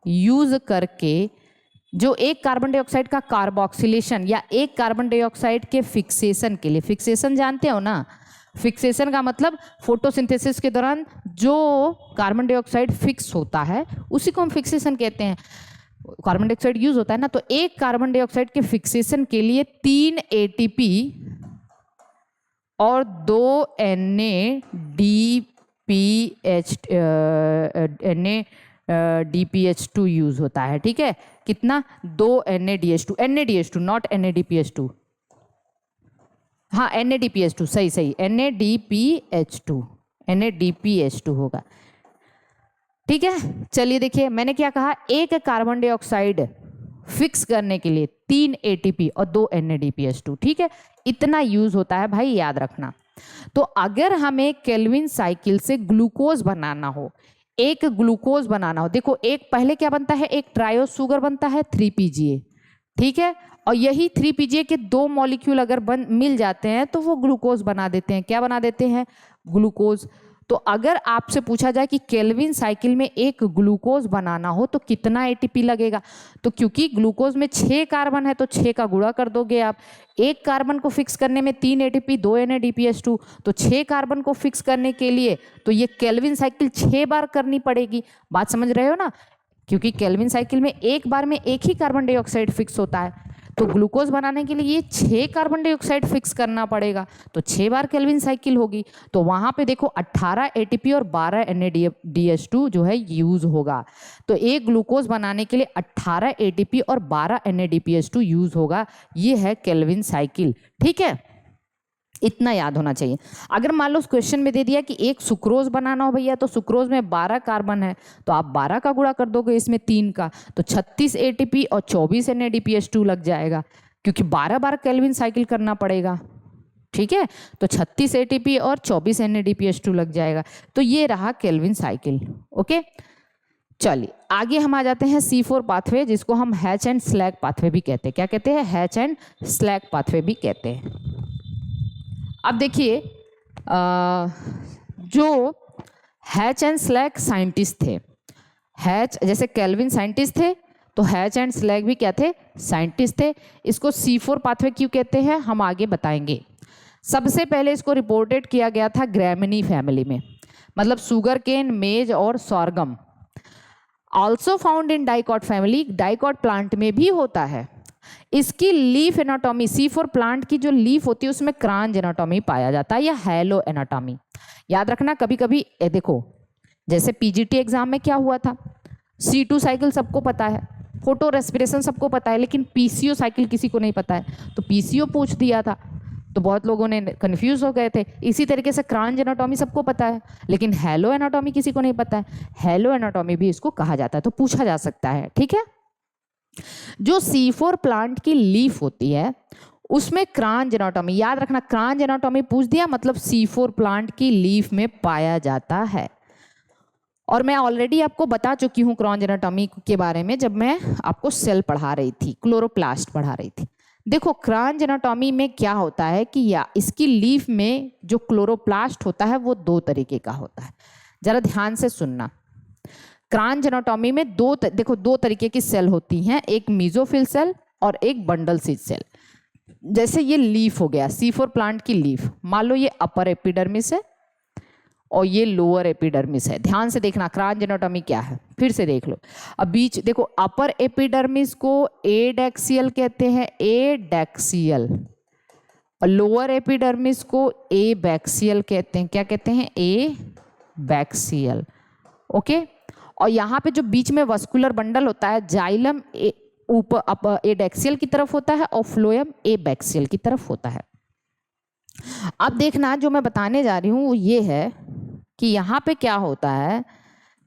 यूज करके, जो एक कार्बन डाइऑक्साइड का कार्बोक्सिलेशन या एक कार्बन डाइऑक्साइड के फिक्सेशन के लिए, फिक्सेशन जानते हो ना, फिक्सेशन का मतलब फोटोसिंथेसिस के दौरान जो कार्बन डाइऑक्साइड फिक्स होता है उसी को हम फिक्सेशन कहते हैं। कार्बन डाइऑक्साइड यूज होता है ना, तो एक कार्बन डाइऑक्साइड के फिक्सेशन के लिए 3 ATP और 2 NADPH2 यूज होता है, ठीक है। कितना, 2 NADH2 नॉट NADPH2, हाँ NADPH2, सही NADPH2 होगा, ठीक है। चलिए देखिए मैंने क्या कहा, एक कार्बन डाइऑक्साइड फिक्स करने के लिए 3 ATP और 2 NADPH2, ठीक है, इतना यूज होता है भाई, याद रखना। तो अगर हमें केल्विन साइकिल से ग्लूकोज बनाना हो, एक ग्लूकोज बनाना हो, देखो एक पहले क्या बनता है, एक ट्रायो शुगर बनता है 3PGA, ठीक है, और यही 3PGA के 2 मॉलिक्यूल अगर मिल जाते हैं तो वो ग्लूकोज बना देते हैं। क्या बना देते हैं? ग्लूकोज। तो अगर आपसे पूछा जाए कि केल्विन साइकिल में एक ग्लूकोज बनाना हो तो कितना एटीपी लगेगा, तो क्योंकि ग्लूकोज में 6 कार्बन है तो 6 का गुणा कर दोगे आप। एक कार्बन को फिक्स करने में 3 एटीपी 2 NADPH2, तो 6 कार्बन को फिक्स करने के लिए तो ये केल्विन साइकिल 6 बार करनी पड़ेगी। बात समझ रहे हो ना? क्योंकि केल्विन साइकिल में एक बार में एक ही कार्बन डाइऑक्साइड फिक्स होता है, तो ग्लूकोज बनाने के लिए ये 6 कार्बन डाइऑक्साइड फिक्स करना पड़ेगा, तो 6 बार केल्विन साइकिल होगी। तो वहां पे देखो 18 एटीपी और 12 NADH2 जो है यूज होगा। तो एक ग्लूकोज बनाने के लिए 18 एटीपी और 12 NADPH2 यूज होगा। ये है केल्विन साइकिल, ठीक है, इतना याद होना चाहिए। अगर मान लो उस क्वेश्चन में दे दिया कि एक सुक्रोज बनाना हो भैया, तो सुक्रोज में 12 कार्बन है, तो आप 12 का गुणा कर दोगे इसमें 3 का, तो 36 एटीपी और 24 NADPH2 लग जाएगा, क्योंकि 12 बार केल्विन साइकिल करना पड़ेगा, ठीक है। तो 36 एटीपी और 24 NADPH2 लग जाएगा। तो ये रहा केल्विन साइकिल, ओके। चलिए आगे हम आ जाते हैं C4 पाथवे, जिसको हम हैच एंड स्लैग पाथवे भी कहते हैं। क्या कहते हैं? हैच एंड स्लैग पाथवे भी कहते हैं। अब देखिए जो हैच एंड स्लैग साइंटिस्ट थे, हैच जैसे केल्विन साइंटिस्ट थे, तो हैच एंड स्लैग भी क्या थे? साइंटिस्ट थे। इसको C4 पाथवे क्यों कहते हैं हम आगे बताएंगे। सबसे पहले इसको रिपोर्टेड किया गया था ग्रैमिनी फैमिली में, मतलब सुगर केन, मेज और sorghum. Also found in dicot family, dicot plant में भी होता है। इसकी लीफ एनाटॉमी, C4 प्लांट की जो लीफ होती है उसमें क्रांज एनाटॉमी पाया जाता है या हैलो एनाटॉमी। याद रखना, कभी कभी देखो जैसे PGT एग्जाम में क्या हुआ था, C2 साइकिल सबको पता है, फोटो रेस्पिरेशन सबको पता है, लेकिन PCO साइकिल किसी को नहीं पता है, तो PCO पूछ दिया था, तो बहुत लोगों ने कंफ्यूज हो गए थे। इसी तरीके से क्रांज एनाटॉमी सबको पता है, लेकिन हैलो एनाटॉमी किसी को नहीं पता है। हैलो एनाटॉमी भी इसको कहा जाता है, तो पूछा जा सकता है, ठीक है। जो C4 प्लांट की लीफ होती है उसमें क्रांज एनाटॉमी, याद रखना, क्रांज एनाटॉमी पूछ दिया मतलब C4 प्लांट की लीफ में पाया जाता है। और मैं ऑलरेडी आपको बता चुकी हूँ क्रांज एनाटॉमी के बारे में जब मैं आपको सेल पढ़ा रही थी, क्लोरोप्लास्ट पढ़ा रही थी। देखो क्रांज एनाटॉमी में क्या होता है कि या इसकी लीफ में जो क्लोरोप्लास्ट होता है वो 2 तरीके का होता है। जरा ध्यान से सुनना, क्रांज एनाटॉमी में देखो 2 तरीके की सेल होती हैं, एक मीजोफिल सेल और एक बंडल सीज सेल। जैसे ये लीफ हो गया C4 प्लांट की लीफ, मान लो ये अपर एपिडर्मिस है और ये लोअर एपिडर्मिस है। ध्यान से देखना क्रांज एनाटॉमी क्या है, फिर से देख लो। अब बीच देखो, अपर एपिडर्मिस को एडेक्सियल कहते हैं, एडेक्सियल, और लोअर एपिडर्मिस को एबैक्सियल कहते हैं। क्या कहते हैं? Abaxial, okay. और यहाँ पे जो बीच में वस्कुलर बंडल होता है, जाइलम ऊपर एडेक्सियल की तरफ होता है और फ्लोएम एबैक्सियल की तरफ होता है। अब देखना जो मैं बताने जा रही हूँ वो ये है कि यहाँ पे क्या होता है,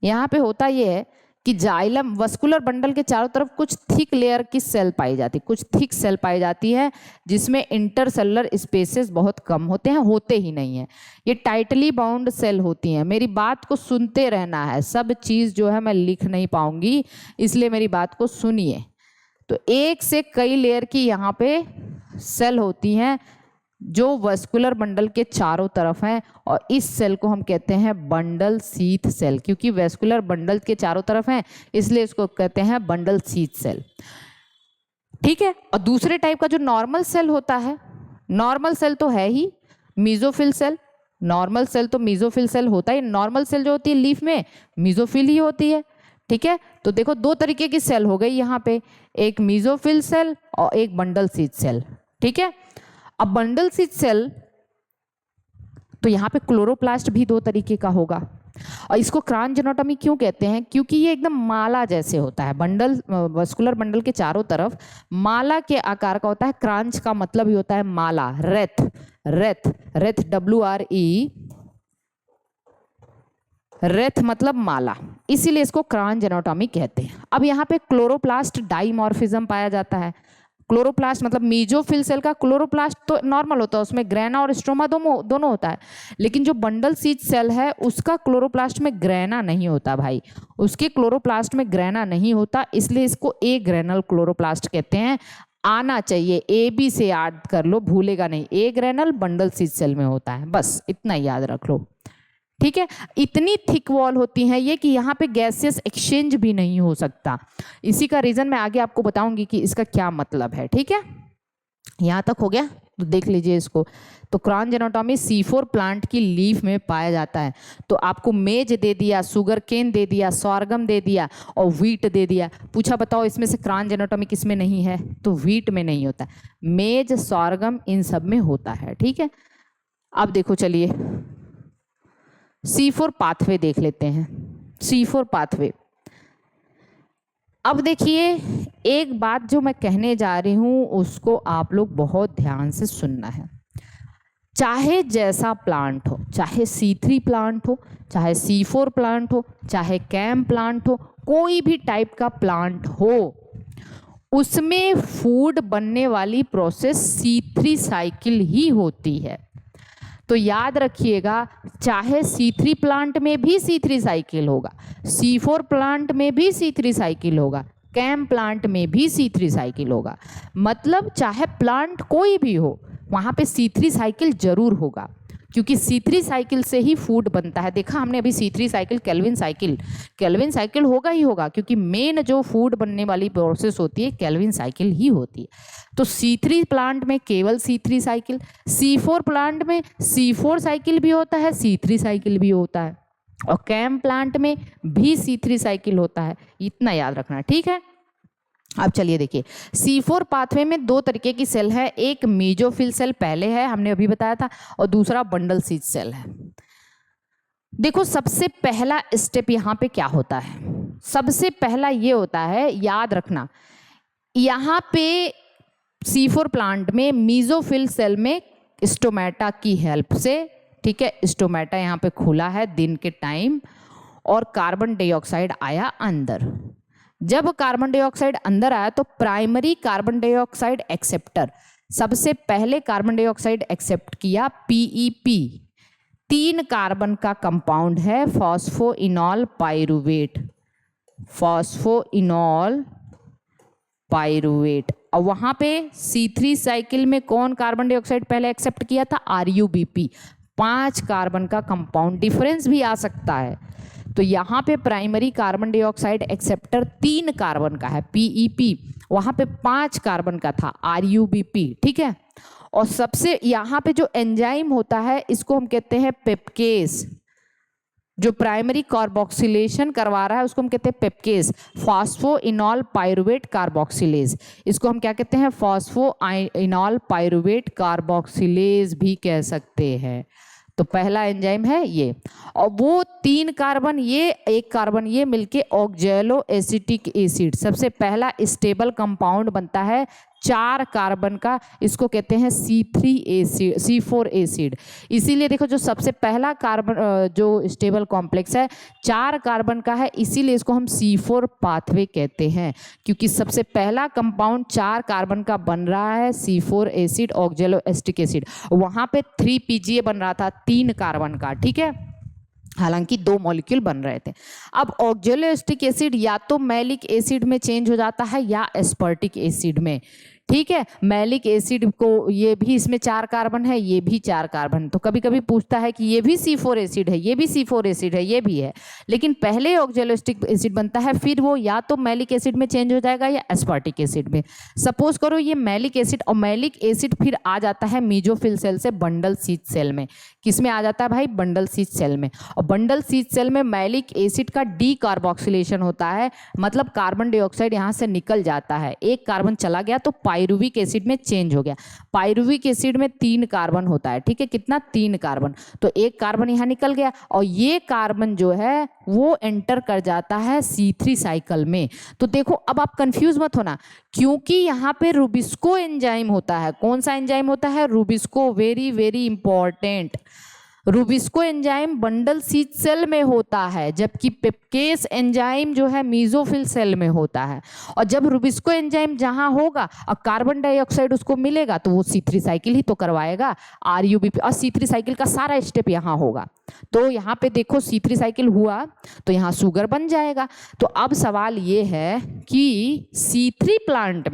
यहाँ पे होता ये है कि जाइलम वस्कुलर बंडल के चारों तरफ कुछ थिक लेयर की सेल पाई जाती है, कुछ थिक सेल पाई जाती है जिसमें इंटरसेलुलर स्पेसेस बहुत कम होते हैं, होते ही नहीं है। ये टाइटली बाउंड सेल होती हैं। मेरी बात को सुनते रहना है, सब चीज़ जो है मैं लिख नहीं पाऊंगी, इसलिए मेरी बात को सुनिए। तो एक से कई लेयर की यहाँ पे सेल होती हैं जो वस्कुलर बंडल के चारों तरफ हैं, और इस सेल को हम कहते हैं बंडल शीथ सेल। क्योंकि वस्कुलर बंडल के चारों तरफ हैं इसलिए इसको कहते हैं बंडल शीथ सेल, ठीक है। और दूसरे टाइप का जो नॉर्मल सेल होता है, नॉर्मल सेल तो है ही मीजोफिल सेल, नॉर्मल सेल तो मीजोफिल सेल होता ही। नॉर्मल सेल जो होती है लीफ में मीजोफिल ही होती है, ठीक है। तो देखो 2 तरीके की सेल हो गई यहाँ पे, एक मीजोफिल सेल और एक बंडल शीथ सेल, ठीक है। अब बंडल शीथ सेल तो यहाँ पे क्लोरोप्लास्ट भी 2 तरीके का होगा। और इसको क्रांज एनाटॉमी क्यों कहते हैं? क्योंकि ये एकदम माला जैसे होता है, बंडल वस्कुलर बंडल के चारों तरफ माला के आकार का होता है। क्रांच का मतलब ही होता है माला, wreath, wreath, wreath WRE, wreath मतलब माला, इसीलिए इसको क्रांज एनाटॉमी कहते हैं। अब यहाँ पे क्लोरोप्लास्ट डाइमॉर्फिज्म पाया जाता है। क्लोरोप्लास्ट मतलब मीजोफिल सेल का क्लोरोप्लास्ट तो नॉर्मल होता है, उसमें ग्रेना और स्ट्रोमा दोनों होता है, लेकिन जो बंडल सीज सेल है उसका क्लोरोप्लास्ट में ग्रेना नहीं होता भाई, उसके क्लोरोप्लास्ट में ग्रेना नहीं होता, इसलिए इसको ए ग्रेनल क्लोरोप्लास्ट कहते हैं। आना चाहिए, ए बी से याद कर लो, भूलेगा नहीं, ए ग्रेनल बंडल सीज सेल में होता है, बस इतना याद रख लो, ठीक है। इतनी थिक वॉल होती हैं ये कि यहाँ पे गैसियस एक्सचेंज भी नहीं हो सकता। इसी का रीजन मैं आगे आपको बताऊंगी कि इसका क्या मतलब है, ठीक है। यहाँ तक हो गया, तो देख लीजिए इसको। तो क्रॉन्ज एनाटॉमी C4 प्लांट की लीफ में पाया जाता है। तो आपको मेज दे दिया, सुगर केन दे दिया, सॉर्गम दे दिया और व्हीट दे दिया, पूछा बताओ इसमें से क्रॉन्ज एनाटॉमी किस में नहीं है, तो व्हीट में नहीं होता, मेज सॉर्गम इन सब में होता है, ठीक है। अब देखो चलिए C4 पाथवे देख लेते हैं। C4 पाथवे, अब देखिए एक बात जो मैं कहने जा रही हूं उसको आप लोग बहुत ध्यान से सुनना है। चाहे जैसा प्लांट हो, चाहे C3 प्लांट हो, चाहे C4 प्लांट हो, चाहे कैम प्लांट हो, कोई भी टाइप का प्लांट हो, उसमें फूड बनने वाली प्रोसेस C3 साइकिल ही होती है। तो याद रखिएगा, चाहे C3 प्लांट में भी C3 साइकिल होगा, C4 प्लांट में भी C3 साइकिल होगा, कैम प्लांट में भी C3 साइकिल होगा, मतलब चाहे प्लांट कोई भी हो वहाँ पे C3 साइकिल जरूर होगा, क्योंकि C3 साइकिल से ही फूड बनता है। देखा हमने अभी C3 साइकिल, केल्विन साइकिल होगा ही होगा, क्योंकि मेन जो फूड बनने वाली प्रोसेस होती है केल्विन साइकिल ही होती है। तो C3 प्लांट में केवल C3 साइकिल, C4 प्लांट में C4 साइकिल भी होता है, C3 साइकिल भी होता है, और कैम प्लांट में भी C3 साइकिल होता है, इतना याद रखना, ठीक है। अब चलिए देखिए, C4 पाथवे में दो तरीके की सेल है, एक मेजोफिल सेल पहले है हमने अभी बताया था, और दूसरा बंडल सीज सेल है। देखो सबसे पहला स्टेप यहाँ पे क्या होता है, सबसे पहला ये होता है, याद रखना, यहाँ पे C4 प्लांट में मीजोफिल सेल में स्टोमेटा की हेल्प से, ठीक है, स्टोमेटा यहाँ पे खुला है दिन के टाइम, और कार्बन डाइऑक्साइड आया अंदर। जब कार्बन डाइऑक्साइड अंदर आया तो प्राइमरी कार्बन डाइऑक्साइड एक्सेप्टर, सबसे पहले कार्बन डाइऑक्साइड एक्सेप्ट किया PEP, 3 कार्बन का कंपाउंड है, फॉस्फोइनॉल पाइरुवेट, फॉस्फोइनॉल पाइरुवेट। और वहां पे C3 साइकिल में कौन कार्बन डाइऑक्साइड पहले एक्सेप्ट किया था, RUBP, 5 कार्बन का कंपाउंड, डिफरेंस भी आ सकता है। तो यहाँ पे primary carbon dioxide acceptor 3 carbon का है PEP, वहाँ पे 5 कार्बन का था RUBP, ठीक है। और सबसे यहाँ पे जो एंजाइम होता है इसको हम कहते हैं पेप्केस, जो प्राइमरी कार्बोक्सिलेशन करवा रहा है उसको हम कहते हैं पेप्केस, फॉस्फोइनॉल पाइरुवेट कार्बोक्सिलेज, इसको हम क्या कहते हैं, फॉस्फोइनॉल पाइरुवेट कार्बोक्सिलेज भी कह सकते हैं। तो पहला एंजाइम है ये, और वो 3 कार्बन ये 1 कार्बन ये मिलके ऑक्जेलो एसिटिक एसिड, सबसे पहला स्टेबल कंपाउंड बनता है 4 कार्बन का, इसको कहते हैं C4 एसिड। इसीलिए देखो जो सबसे पहला कार्बन जो स्टेबल कॉम्प्लेक्स है 4 कार्बन का है, इसीलिए इसको हम C4 पाथवे कहते हैं, क्योंकि सबसे पहला कंपाउंड 4 कार्बन का बन रहा है C4 एसिड, ऑक्जेलो एसिटिक एसिड। वहाँ पे 3 PGA बन रहा था 3 कार्बन का, ठीक है, हालांकि 2 मॉलिक्यूल बन रहे थे। अब ऑक्जेलोएसिटिक एसिड या तो मैलिक एसिड में चेंज हो जाता है या एस्पर्टिक एसिड में, ठीक है। मैलिक एसिड को ये भी, इसमें 4 कार्बन है, ये भी 4 कार्बन, तो कभी कभी पूछता है कि ये भी C4 एसिड है, ये भी C4 एसिड है, ये भी है, लेकिन पहले ऑक्जेलोएसिटिक एसिड बनता है, फिर वो या तो मैलिक एसिड में चेंज हो जाएगा या एस्पर्टिक एसिड में। सपोज करो ये मैलिक एसिड, और मैलिक एसिड फिर आ जाता है मीजोफिल सेल से बंडल सीज सेल में। किस में आ जाता है भाई, बंडल सीज सेल में। और बंडल सीज सेल में मैलिक एसिड का डीकार्बोक्सिलेशन होता है, मतलब कार्बन डाइऑक्साइड यहाँ से निकल जाता है, 1 कार्बन चला गया तो पाइरुविक एसिड में चेंज हो गया। पाइरुविक एसिड में 3 कार्बन होता है, ठीक है, कितना, 3 कार्बन, तो 1 कार्बन यहाँ निकल गया, और ये कार्बन जो है वो एंटर कर जाता है C3 साइकिल में। तो देखो अब आप कंफ्यूज मत होना, क्योंकि यहाँ पे रुबिस्को एंजाइम होता है। कौन सा एंजाइम होता है, rubisco, very very important. Rubisco enzyme bundle sheath cell में होता है, जबकि पेप्केस एंजाइम जो है मीजोफिल सेल में होता है। और जब रूबिस्को एंजाइम जहां होगा और कार्बन डाइऑक्साइड उसको मिलेगा तो वो C3 साइकिल ही तो करवाएगा, RUBP, और C3 साइकिल का सारा स्टेप यहाँ होगा। तो यहाँ पे देखो C3 साइकिल हुआ तो यहाँ शुगर बन जाएगा। तो अब सवाल ये है कि C3 प्लांट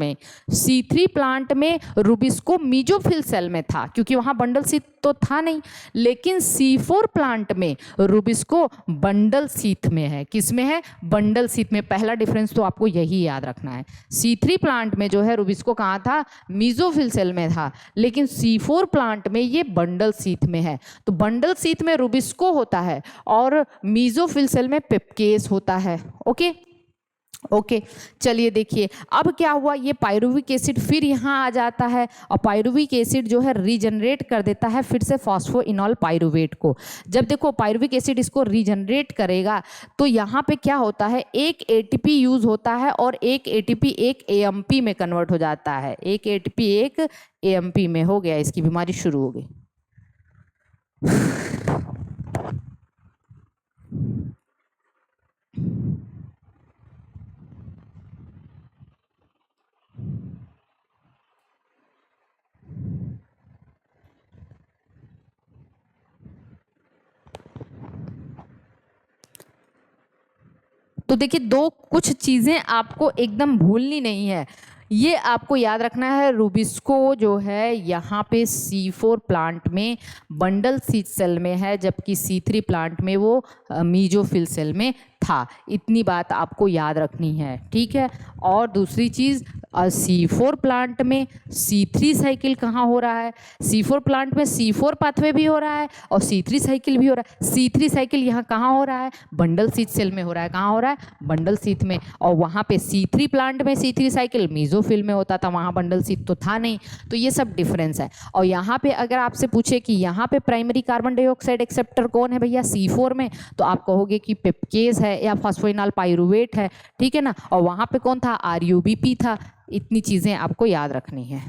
में रूबिस्को मीजोफिल सेल में था, क्योंकि वहाँ बंडल शीथ तो था नहीं, लेकिन C4 प्लांट में रूबिस्को बंडल शीथ में है। किस में है? बंडल शीथ में। पहला डिफरेंस तो आपको यही याद रखना है। C3 प्लांट में जो है रूबिस्को कहाँ था? मीजोफिल सेल में था, लेकिन C4 प्लांट में ये बंडल शीथ में है। तो बंडल शीथ में रूबिस्को होता है और मीजोफिल सेल में पेप्केस होता है। ओके, चलिए देखिए अब क्या हुआ, ये पायरुविक एसिड फिर यहाँ आ जाता है और पायरुविक एसिड जो है रीजनरेट कर देता है फिर से फॉस्फोइनॉल पायरुवेट को। जब देखो पायरुविक एसिड इसको रीजनरेट करेगा तो यहाँ पे क्या होता है, एक ATP यूज होता है और एक ATP एक AMP में कन्वर्ट हो जाता है। एक ATP एक AMP में हो गया, इसकी बीमारी शुरू हो गई। तो देखिए कुछ चीज़ें आपको एकदम भूलनी नहीं है, ये आपको याद रखना है। रूबिस्को जो है यहाँ पे C4 प्लांट में बंडल शीथ सेल में है, जबकि C3 प्लांट में वो मीजोफिल सेल में था। इतनी बात आपको याद रखनी है, ठीक है। और दूसरी चीज़, C4 प्लांट में C3 साइकिल कहाँ हो रहा है? C4 प्लांट में C4 पाथवे भी हो रहा है और C3 साइकिल भी हो रहा है। C3 साइकिल यहाँ कहाँ हो रहा है? बंडल शीथ सेल में हो रहा है। कहाँ हो रहा है? बंडल शीथ में। और वहाँ पे C3 प्लांट में C3 साइकिल मीजोफिल में होता था, वहाँ बंडल शीथ तो था नहीं। तो ये सब डिफरेंस है। और यहाँ पे अगर आपसे पूछे कि यहाँ पे प्राइमरी कार्बन डाइऑक्साइड एक्सेप्टर कौन है भैया C4 में, तो आप कहोगे कि पेप्केस है या फॉस्फोइनॉल पायरुवेट है, ठीक है ना। और वहाँ पे कौन था? RUBP था। इतनी चीजें आपको याद रखनी है।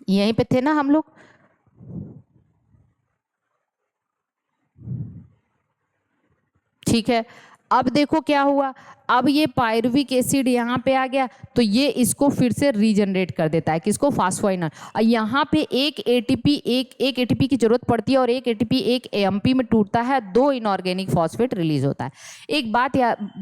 यहीं पे थे ना हम लोग? ठीक है, अब देखो क्या हुआ, अब ये पायरुविक एसिड यहाँ पे आ गया तो ये इसको फिर से रीजनरेट कर देता है, किसको? फास्फोइनॉल। और यहाँ पे एक ATP की जरूरत पड़ती है और एक ATP एक AMP में टूटता है, 2 इनऑर्गेनिक फॉस्फेट रिलीज होता है। एक बात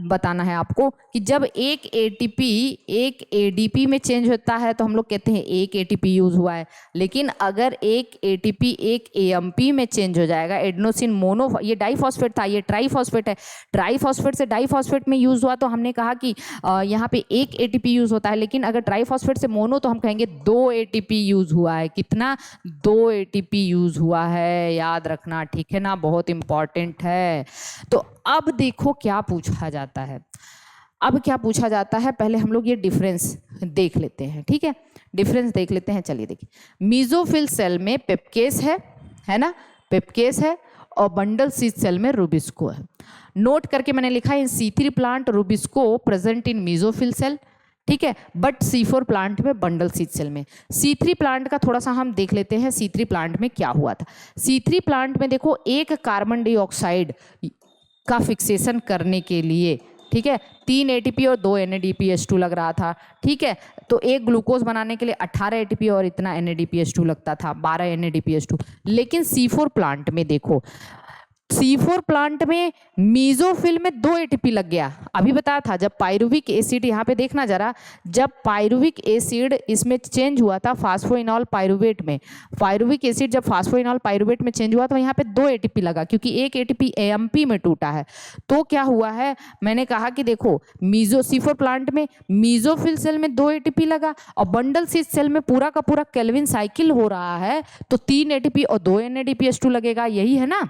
बताना है आपको कि जब एक ATP एक ADP में चेंज होता है तो हम लोग कहते हैं एक ATP यूज हुआ है, लेकिन अगर एक ATP एक AMP में चेंज हो जाएगा, एडेनोसिन मोनो, ये डाइफॉस्फेट था, ये ट्राइफॉस्फेट है, ट्राइफॉस्फेट से डाइफॉस्फेट में यूज हुआ तो हमने कहा कि यहाँ पे एक ATP यूज होता है, लेकिन अगर ट्राइफॉस्फेट से मोनो तो हम कहेंगे 2 ATP यूज हुआ है। कितना? 2 ATP यूज हुआ है, याद रखना, ठीक है ना, बहुत इंपॉर्टेंट है। तो अब देखो क्या पूछा जाता है। अब क्या पूछा जाता है, पहले हम लोग ये डिफरेंस देख लेते हैं, ठीक है, डिफरेंस देख लेते हैं। चलिए देखिए, मीजोफिल सेल में पेप्केस है ना, पेप्केस है, और बंडल शीथ सेल में रूबिस्को है। नोट करके मैंने लिखा है, in C3 plant rubisco present in mesophyll cell, ठीक है, बट C4 प्लांट में बंडल शीथ सेल में। C3 प्लांट का थोड़ा सा हम देख लेते हैं, C3 प्लांट में क्या हुआ था। C3 प्लांट में देखो, एक कार्बन डाइऑक्साइड का फिक्सेशन करने के लिए, ठीक है, 3 ATP और 2 NADPH2 लग रहा था, ठीक है। तो एक ग्लूकोज बनाने के लिए 18 ATP और इतना NADPH2 लगता था, 12 NADPH2। लेकिन C4 प्लांट में देखो, C4 प्लांट में मीजोफिल में 2 ATP लग गया। अभी बताया था, जब पायरुविक एसिड, यहाँ पे देखना जरा, जब पायरुविक एसिड इसमें चेंज हुआ था फास्फोइनॉल पायरुवेट में, पायरुविक एसिड जब फास्फोइनॉल पायरुवेट में चेंज हुआ तो यहाँ पे 2 ATP लगा, क्योंकि एक ATP AMP में टूटा है। तो क्या हुआ है, मैंने कहा कि देखो C4 प्लांट में मीजोफिल सेल में 2 ATP लगा और बंडल शीथ सेल में पूरा का पूरा केल्विन साइकिल हो रहा है, तो 3 ATP और 2 NADPH2 लगेगा, यही है ना।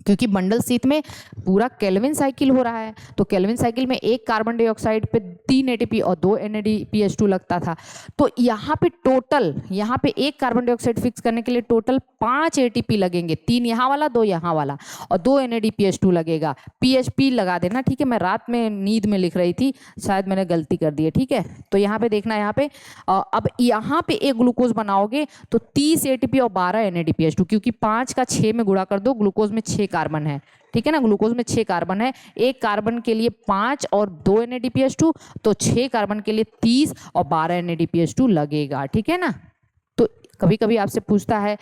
क्योंकि बंडल शीट में पूरा केल्विन साइकिल हो रहा है, तो केल्विन साइकिल में एक कार्बन डाइऑक्साइड पे 3 एटीपी और 2 NADPH2 लगता था। तो यहाँ पे टोटल, यहाँ पे एक कार्बन डाइऑक्साइड फिक्स करने के लिए टोटल 5 एटीपी लगेंगे, 3 यहाँ वाला 2 यहाँ वाला और 2 NADPH2 लगेगा। PHP लगा देना, ठीक है। मैं रात में नींद में लिख रही थी, शायद मैंने गलती कर दी है, ठीक है। तो यहाँ पे देखना, यहाँ पे अब यहाँ पे एक ग्लूकोज बनाओगे तो 30 एटीपी और 12 NADPH2, क्योंकि 5 का 6 में गुणा कर दो, ग्लूकोज में 6 कार्बन है, ठीक है ना। ग्लूकोज में 6 कार्बन है, एक कार्बन के लिए 5 और 2 NADPH2, तो 6 कार्बन के लिए 30 और 12 NADPH2 लगेगा, ठीक है ना। तो कभी कभी आपसे पूछता है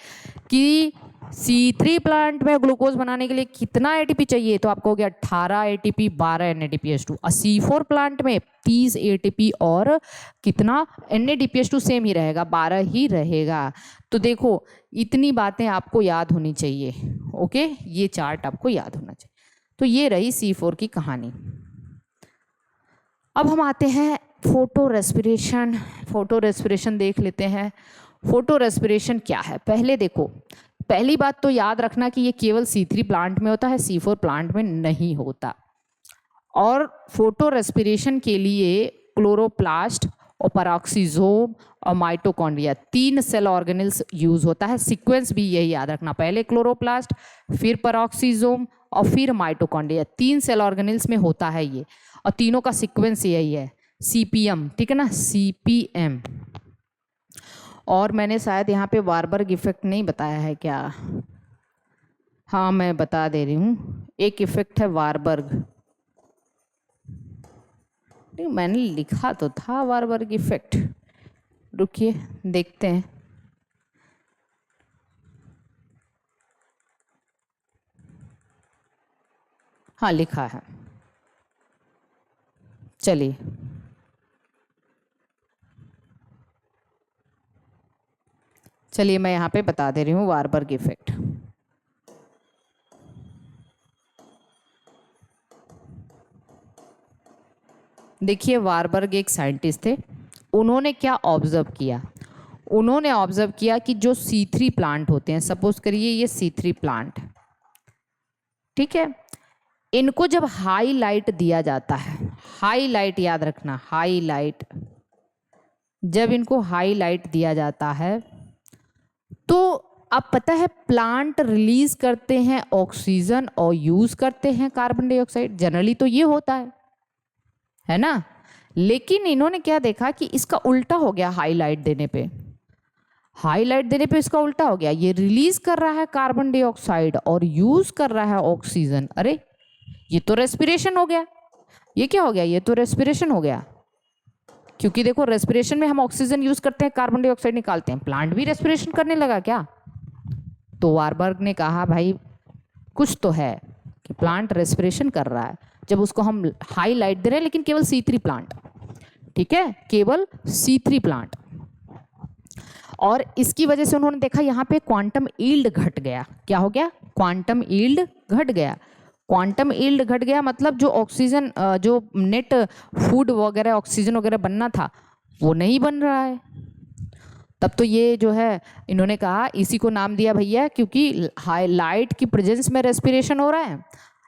कि C3 प्लांट में ग्लूकोज बनाने के लिए कितना एटीपी चाहिए, तो आपको हो गया 18 एटीपी 12 NADPH2। और C4 प्लांट में 30 एटीपी और कितना NADPH2 सेम ही रहेगा, 12 ही रहेगा। तो देखो इतनी बातें आपको याद होनी चाहिए, ओके। ये चार्ट आपको याद होना चाहिए। तो ये रही C4 की कहानी। अब हम आते हैं फोटो रेस्पिरेशन। फोटो रेस्पिरेशन देख लेते हैं। फोटो रेस्पिरेशन क्या है, पहले देखो। पहली बात तो याद रखना कि ये केवल C3 प्लांट में होता है, C4 प्लांट में नहीं होता। और फोटो रेस्पिरेशन के लिए क्लोरोप्लास्ट और पेरोक्सिसोम और माइटोकॉन्ड्रिया 3 सेल ऑर्गेनेल्स यूज होता है। सीक्वेंस भी यही याद रखना, पहले क्लोरोप्लास्ट, फिर पेरोक्सिसोम और फिर माइटोकॉन्ड्रिया। 3 सेल ऑर्गेनेल्स में होता है ये, और तीनों का सीक्वेंस यही है, CPM, ठीक है ना, CPM। और मैंने शायद यहाँ पे वारबर्ग इफेक्ट नहीं बताया है क्या? हाँ, मैं बता दे रही हूँ। एक इफेक्ट है वारबर्ग, नहीं मैंने लिखा तो था वारबर्ग इफेक्ट, रुकिए देखते हैं। हाँ लिखा है, चलिए चलिए मैं यहाँ पे बता दे रही हूँ वारबर्ग इफेक्ट। देखिए वारबर्ग एक साइंटिस्ट थे। उन्होंने क्या ऑब्जर्व किया? उन्होंने ऑब्जर्व किया कि जो C3 प्लांट होते हैं, सपोज करिए ये C3 प्लांट, ठीक है, इनको जब हाई लाइट दिया जाता है, हाई लाइट याद रखना, हाई लाइट, जब इनको हाई लाइट दिया जाता है तो अब पता है प्लांट रिलीज करते हैं ऑक्सीजन और यूज करते हैं कार्बन डाइऑक्साइड, जनरली तो ये होता है ना। लेकिन इन्होंने क्या देखा कि इसका उल्टा हो गया, हाईलाइट देने पे, हाईलाइट देने पे इसका उल्टा हो गया, ये रिलीज कर रहा है कार्बन डाइऑक्साइड और यूज कर रहा है ऑक्सीजन। अरे ये तो रेस्पिरेशन हो गया, ये क्या हो गया, ये तो रेस्पिरेशन हो गया। क्योंकि देखो रेस्पिरेशन में हम ऑक्सीजन यूज करते हैं, कार्बन डाइऑक्साइड निकालते हैं, प्लांट भी रेस्पिरेशन करने लगा क्या? तो वारबर्ग ने कहा भाई कुछ तो है कि प्लांट रेस्पिरेशन कर रहा है जब उसको हम हाई लाइट दे रहे हैं, लेकिन केवल C3 प्लांट, ठीक है, केवल C3 प्लांट। और इसकी वजह से उन्होंने देखा यहाँ पे क्वांटम यील्ड घट गया। क्या हो गया? क्वांटम यील्ड घट गया। क्वांटम यील्ड घट गया मतलब जो ऑक्सीजन, जो नेट फूड वगैरह ऑक्सीजन वगैरह बनना था वो नहीं बन रहा है। तब तो ये जो है इन्होंने कहा, इसी को नाम दिया भैया, क्योंकि हाई लाइट की प्रेजेंस में रेस्पिरेशन हो रहा है,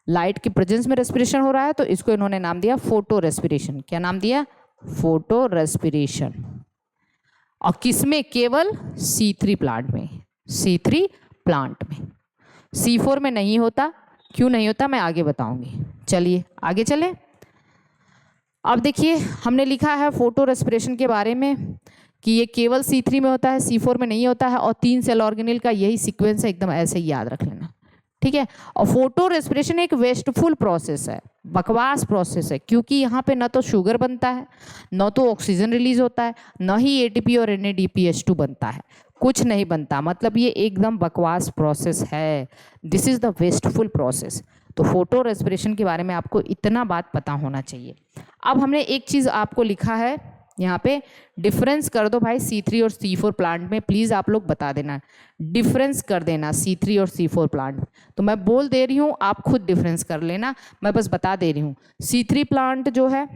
लाइट की प्रेजेंस में रेस्पिरेशन हो रहा है, तो इसको इन्होंने नाम दिया फोटो रेस्पिरेशन। क्या नाम दिया? Photo respiration. और किसमें? केवल C3 प्लांट में, C3 प्लांट में। C4 में नहीं होता। क्यों नहीं होता मैं आगे बताऊंगी। चलिए आगे चलें। अब देखिए हमने लिखा है फोटो रेस्पिरेशन के बारे में कि ये केवल C3 में होता है, C4 में नहीं होता है, और 3 सेल ऑर्गेनेल का यही सीक्वेंस है, एकदम ऐसे ही याद रख लेना, ठीक है। और फोटो रेस्पिरेशन एक वेस्टफुल प्रोसेस है, बकवास प्रोसेस है, क्योंकि यहाँ पे न तो शुगर बनता है, न तो ऑक्सीजन रिलीज होता है, न ही ATP और NADPH2 बनता है, कुछ नहीं बनता। मतलब ये एकदम बकवास प्रोसेस है। This is the wasteful process. तो फोटो रेस्पिरेशन के बारे में आपको इतना बात पता होना चाहिए। अब हमने एक चीज़ आपको लिखा है यहाँ पे, डिफरेंस कर दो भाई C3 और C4 प्लांट में, प्लीज़ आप लोग बता देना, डिफरेंस कर देना C3 और C4 प्लांट। तो मैं बोल दे रही हूँ, आप खुद डिफरेंस कर लेना, मैं बस बता दे रही हूँ। C3 प्लांट जो है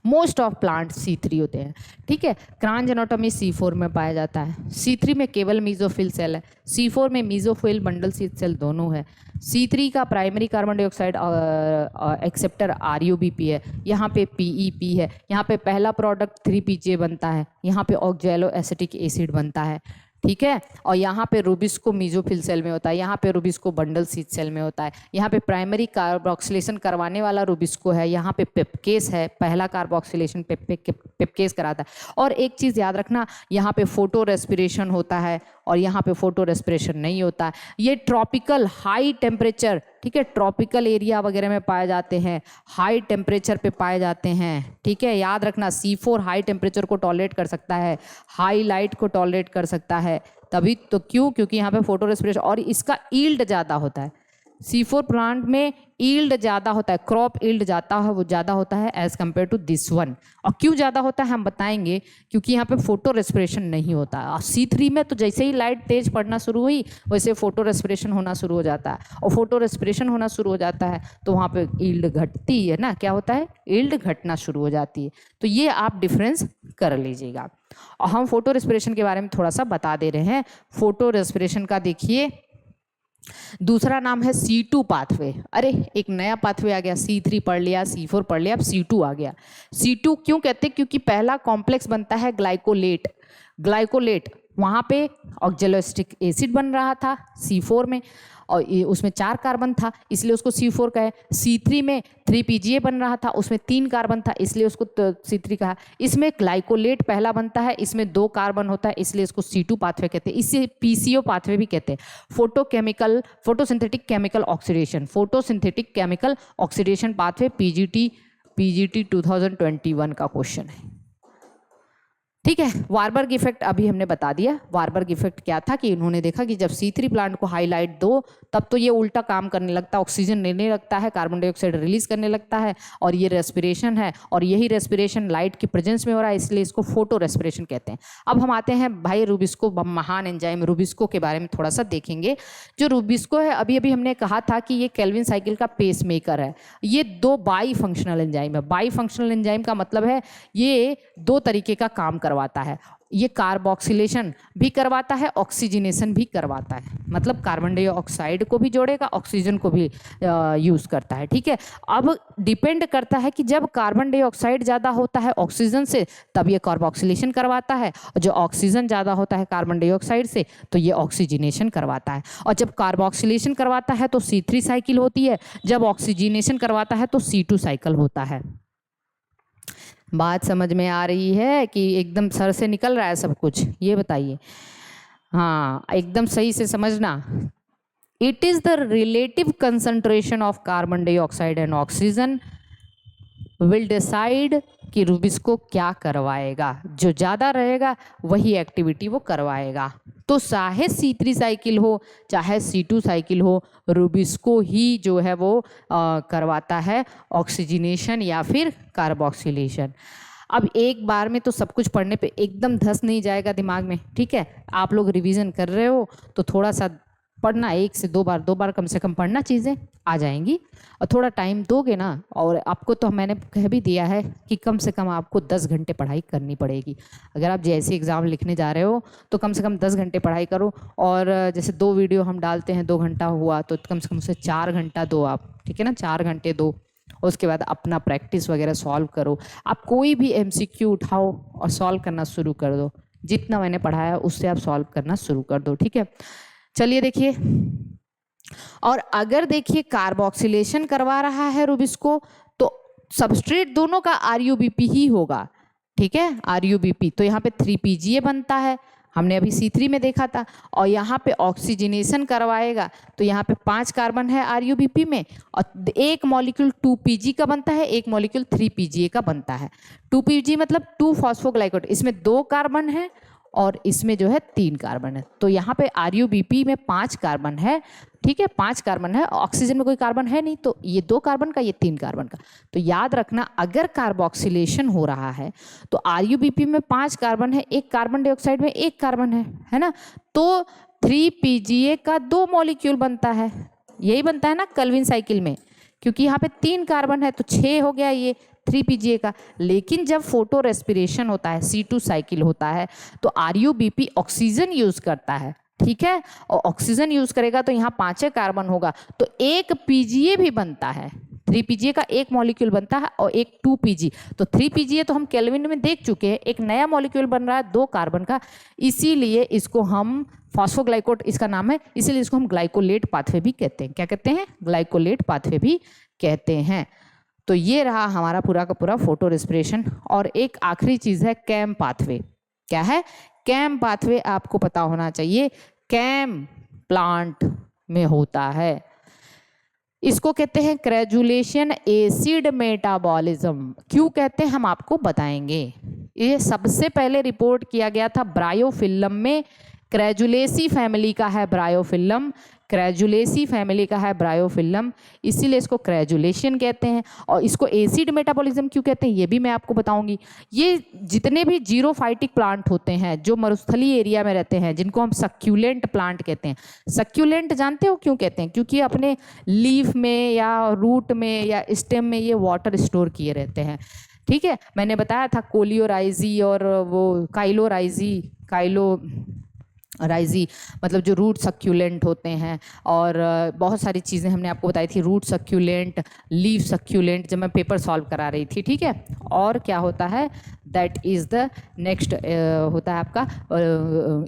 मोस्ट ऑफ प्लांट C3 होते हैं, ठीक है। क्रांच एनाटॉमी C4 में पाया जाता है। C3 में केवल मीजोफिल सेल है, C4 में मीजोफिल बंडल सेल दोनों है। C3 का primary carbon dioxide acceptor RUBP है, यहाँ पे PEP है, यहाँ पे पहला प्रोडक्ट 3PGA बनता है, यहाँ पे ऑक्जेलो एसिटिक एसिड बनता है, ठीक है। और यहाँ पे रूबिस्को मीजोफिल सेल में होता है, यहाँ पे रूबिस्को बंडल सीट सेल में होता है, यहाँ पे प्राइमरी कार्बोक्सिलेशन करवाने वाला रूबिस्को है, यहाँ पे पेप्केस है, पहला कार्बोक्सिलेशन पेप्केस कराता है। और एक चीज़ याद रखना, यहाँ पे फोटो रेस्पिरेशन होता है और यहाँ पे फोटो रेस्पिरेशन नहीं होता है। ये ट्रॉपिकल हाई टेम्परेचर, ठीक है, ट्रॉपिकल एरिया वगैरह में पाए जाते हैं, हाई टेम्परेचर पे पाए जाते हैं, ठीक है। याद रखना C4 हाई टेम्परेचर को टॉलरेट कर सकता है, हाई लाइट को टॉलरेट कर सकता है, तभी तो क्यों, क्योंकि यहाँ पे फोटो रेस्पिरेशन और इसका ईल्ड ज़्यादा होता है। C4 प्लांट में ईल्ड ज़्यादा होता है, क्रॉप ईल्ड जाता है वो ज़्यादा होता है as compare to this one. और क्यों ज़्यादा होता है हम बताएंगे, क्योंकि यहाँ पे फोटो रेस्पिरेशन नहीं होता है। और C3 में तो जैसे ही लाइट तेज पड़ना शुरू हुई वैसे फोटो रेस्पिरेशन होना शुरू हो जाता है, और फोटो रेस्पिरेशन होना शुरू हो जाता है तो वहाँ पे ईल्ड घटती है ना, क्या होता है, ईल्ड घटना शुरू हो जाती है। तो ये आप डिफरेंस कर लीजिएगा। और हम फोटो रेस्पिरेशन के बारे में थोड़ा सा बता दे रहे हैं। फोटो रेस्पिरेशन का देखिए दूसरा नाम है C2 पाथवे। अरे एक नया पाथवे आ गया, C3 पढ़ लिया, C4 पढ़ लिया, अब C2 आ गया। C2 क्यों कहते हैं, क्योंकि पहला कॉम्प्लेक्स बनता है ग्लाइकोलेट। ग्लाइकोलेट वहाँ पे ऑक्जेलोएसिटिक एसिड बन रहा था C4 में, और उसमें 4 कार्बन था इसलिए उसको C4 कहे। C3 में 3PGA बन रहा था, उसमें 3 कार्बन था इसलिए उसको C3 कहा। इसमें ग्लाइकोलेट पहला बनता है, इसमें 2 कार्बन होता है इसलिए इसको C2 पाथवे कहते हैं। इसे PCO पाथवे भी कहते हैं, photosynthetic chemical oxidation, photosynthetic chemical oxidation pathway. PGT 2021 का क्वेश्चन है, ठीक है। वारबर्ग इफेक्ट अभी हमने बता दिया। वारबर्ग इफेक्ट क्या था कि उन्होंने देखा कि जब C3 प्लांट को हाईलाइट दो तब तो ये उल्टा काम करने लगता है, ऑक्सीजन लेने लगता है, कार्बन डाइऑक्साइड रिलीज करने लगता है, और ये रेस्पिरेशन है, और यही रेस्पिरेशन लाइट की प्रेजेंस में हो रहा है इसलिए इसको फोटो रेस्पिरेशन कहते हैं। अब हम आते हैं भाई रूबिस्को, महान एंजाइम रूबिस्को के बारे में थोड़ा सा देखेंगे। जो रूबिस्को है अभी अभी हमने कहा था कि ये केल्विन साइकिल का पेस मेकर है। ये 2 बाई फंक्शनल एंजाइम है। बाई फंक्शनल एंजाइम का मतलब है ये 2 तरीके का काम करवाता है। ये कार्बोक्सिलेशन भी करवाता है, ऑक्सीजनेशन भी करवाता है, मतलब कार्बन डाइऑक्साइड को भी जोड़ेगा, ऑक्सीजन को भी यूज़ करता है, ठीक है। अब डिपेंड करता है कि जब कार्बन डाइऑक्साइड ज़्यादा होता है ऑक्सीजन से तब ये कार्बोक्सिलेशन करवाता है, और जो ऑक्सीजन ज़्यादा होता है कार्बन डाइऑक्साइड से तो ये ऑक्सीजनेशन करवाता है। और जब कार्बोक्सिलेशन करवाता है तो C3 साइकिल होती है, जब ऑक्सीजनेशन करवाता है तो C2 साइकिल होता है। बात समझ में आ रही है कि एकदम सर से निकल रहा है सब कुछ, ये बताइए। हाँ एकदम सही से समझना। It is the relative concentration of carbon dioxide and oxygen will decide कि रूबिस्को क्या करवाएगा। जो ज़्यादा रहेगा वही एक्टिविटी वो करवाएगा। तो चाहे C3 साइकिल हो चाहे C2 साइकिल हो, रूबिस्को ही जो है वो करवाता है ऑक्सीजनेशन या फिर कार्बोक्सिलेशन। अब एक बार में तो सब कुछ पढ़ने पे एकदम धस नहीं जाएगा दिमाग में, ठीक है। आप लोग रिवीजन कर रहे हो तो थोड़ा सा पढ़ना, 1 से 2 बार कम से कम पढ़ना, चीज़ें आ जाएंगी। और थोड़ा टाइम दोगे ना, और आपको तो मैंने कह भी दिया है कि कम से कम आपको 10 घंटे पढ़ाई करनी पड़ेगी। अगर आप जैसे एग्ज़ाम लिखने जा रहे हो तो कम से कम 10 घंटे पढ़ाई करो। और जैसे 2 वीडियो हम डालते हैं 2 घंटा हुआ तो कम से कम उसे 4 घंटा दो आप, ठीक है ना, 4 घंटे दो। उसके बाद अपना प्रैक्टिस वगैरह सॉल्व करो। आप कोई भी MCQ उठाओ और सॉल्व करना शुरू कर दो। जितना मैंने पढ़ाया उससे आप सॉल्व करना शुरू कर दो, ठीक है। चलिए देखिए, और अगर देखिए कार्बोक्सिलेशन करवा रहा है रूबिस्को तो सबस्ट्रेट दोनों का RUBP ही होगा, ठीक है, RUBP। तो यहाँ पे 3PGA बनता है, हमने अभी C3 में देखा था। और यहाँ पे ऑक्सीजनेशन करवाएगा तो यहाँ पे 5 कार्बन है RUBP में, और एक मॉलिक्यूल 2PG का बनता है, एक मॉलिक्यूल 3PGA का बनता है। 2PG मतलब 2 फॉस्फोग्लाइकोट, इसमें 2 कार्बन है और इसमें जो है 3 कार्बन है। तो यहाँ पे RUBP में 5 कार्बन है, ठीक है, 5 कार्बन है। ऑक्सीजन में कोई कार्बन है नहीं तो ये 2 कार्बन का, ये 3 कार्बन का। तो याद रखना अगर कार्बोक्सिलेशन हो रहा है तो RUBP में 5 कार्बन है, एक कार्बन डाइऑक्साइड में 1 कार्बन है ना। तो 3PGA का 2 मॉलिक्यूल बनता है, यही बनता है ना केल्विन साइकिल में, क्योंकि यहाँ पे 3 कार्बन है तो 6 हो गया, ये 3 PGA का। लेकिन जब फोटो रेस्पिरेशन होता है, C2 साइकिल होता है, तो RUBP ऑक्सीजन यूज करता है, ठीक है, और ऑक्सीजन यूज करेगा तो यहाँ 5 कार्बन होगा, तो 1 PGA भी बनता है। 3 PGA का एक मॉलिक्यूल बनता है और एक 2 PG, तो 3 PGA तो हम केल्विन में देख चुके हैं। एक नया मॉलिक्यूल बन रहा है 2 कार्बन का, इसीलिए इसको हम फॉस्फोग्लाइकोट इसका नाम है, इसीलिए इसको हम ग्लाइकोलेट पाथवे भी कहते हैं। क्या कहते हैं? ग्लाइकोलेट पाथवे भी कहते हैं। तो ये रहा हमारा पूरा का पूरा फोटो रेस्पिरेशन। और एक आखिरी चीज है कैम पाथवे। क्या है? कैम पाथवे आपको पता होना चाहिए, कैम प्लांट में होता है। इसको कहते हैं क्रेजुलेशन एसिड मेटाबॉलिज्म। क्यों कहते हैं हम आपको बताएंगे। ये सबसे पहले रिपोर्ट किया गया था ब्रायोफिल्लम में, क्रेजुलेसी फैमिली का है ब्रायोफिल्लम, क्रेजुलेसी फैमिली का है ब्रायोफिल्लम, इसीलिए इसको क्रेजुलेशन कहते हैं। और इसको एसिड मेटाबॉलिज्म क्यों कहते हैं ये भी मैं आपको बताऊंगी। ये जितने भी जीरोफाइटिक प्लांट होते हैं जो मरुस्थलीय एरिया में रहते हैं, जिनको हम सक्यूलेंट प्लांट कहते हैं। सक्यूलेंट जानते हो क्यों कहते हैं? क्योंकि अपने लीफ में या रूट में या स्टेम में ये वाटर स्टोर किए रहते हैं, ठीक है। मैंने बताया था कोलियोराइजी और वो काइलोराइजी मतलब जो रूट सक्यूलेंट होते हैं, और बहुत सारी चीज़ें हमने आपको बताई थी, रूट सक्यूलेंट, लीफ सक्यूलेंट, जब मैं पेपर सॉल्व करा रही थी, ठीक है। और क्या होता है, दैट इज़ द नेक्स्ट होता है आपका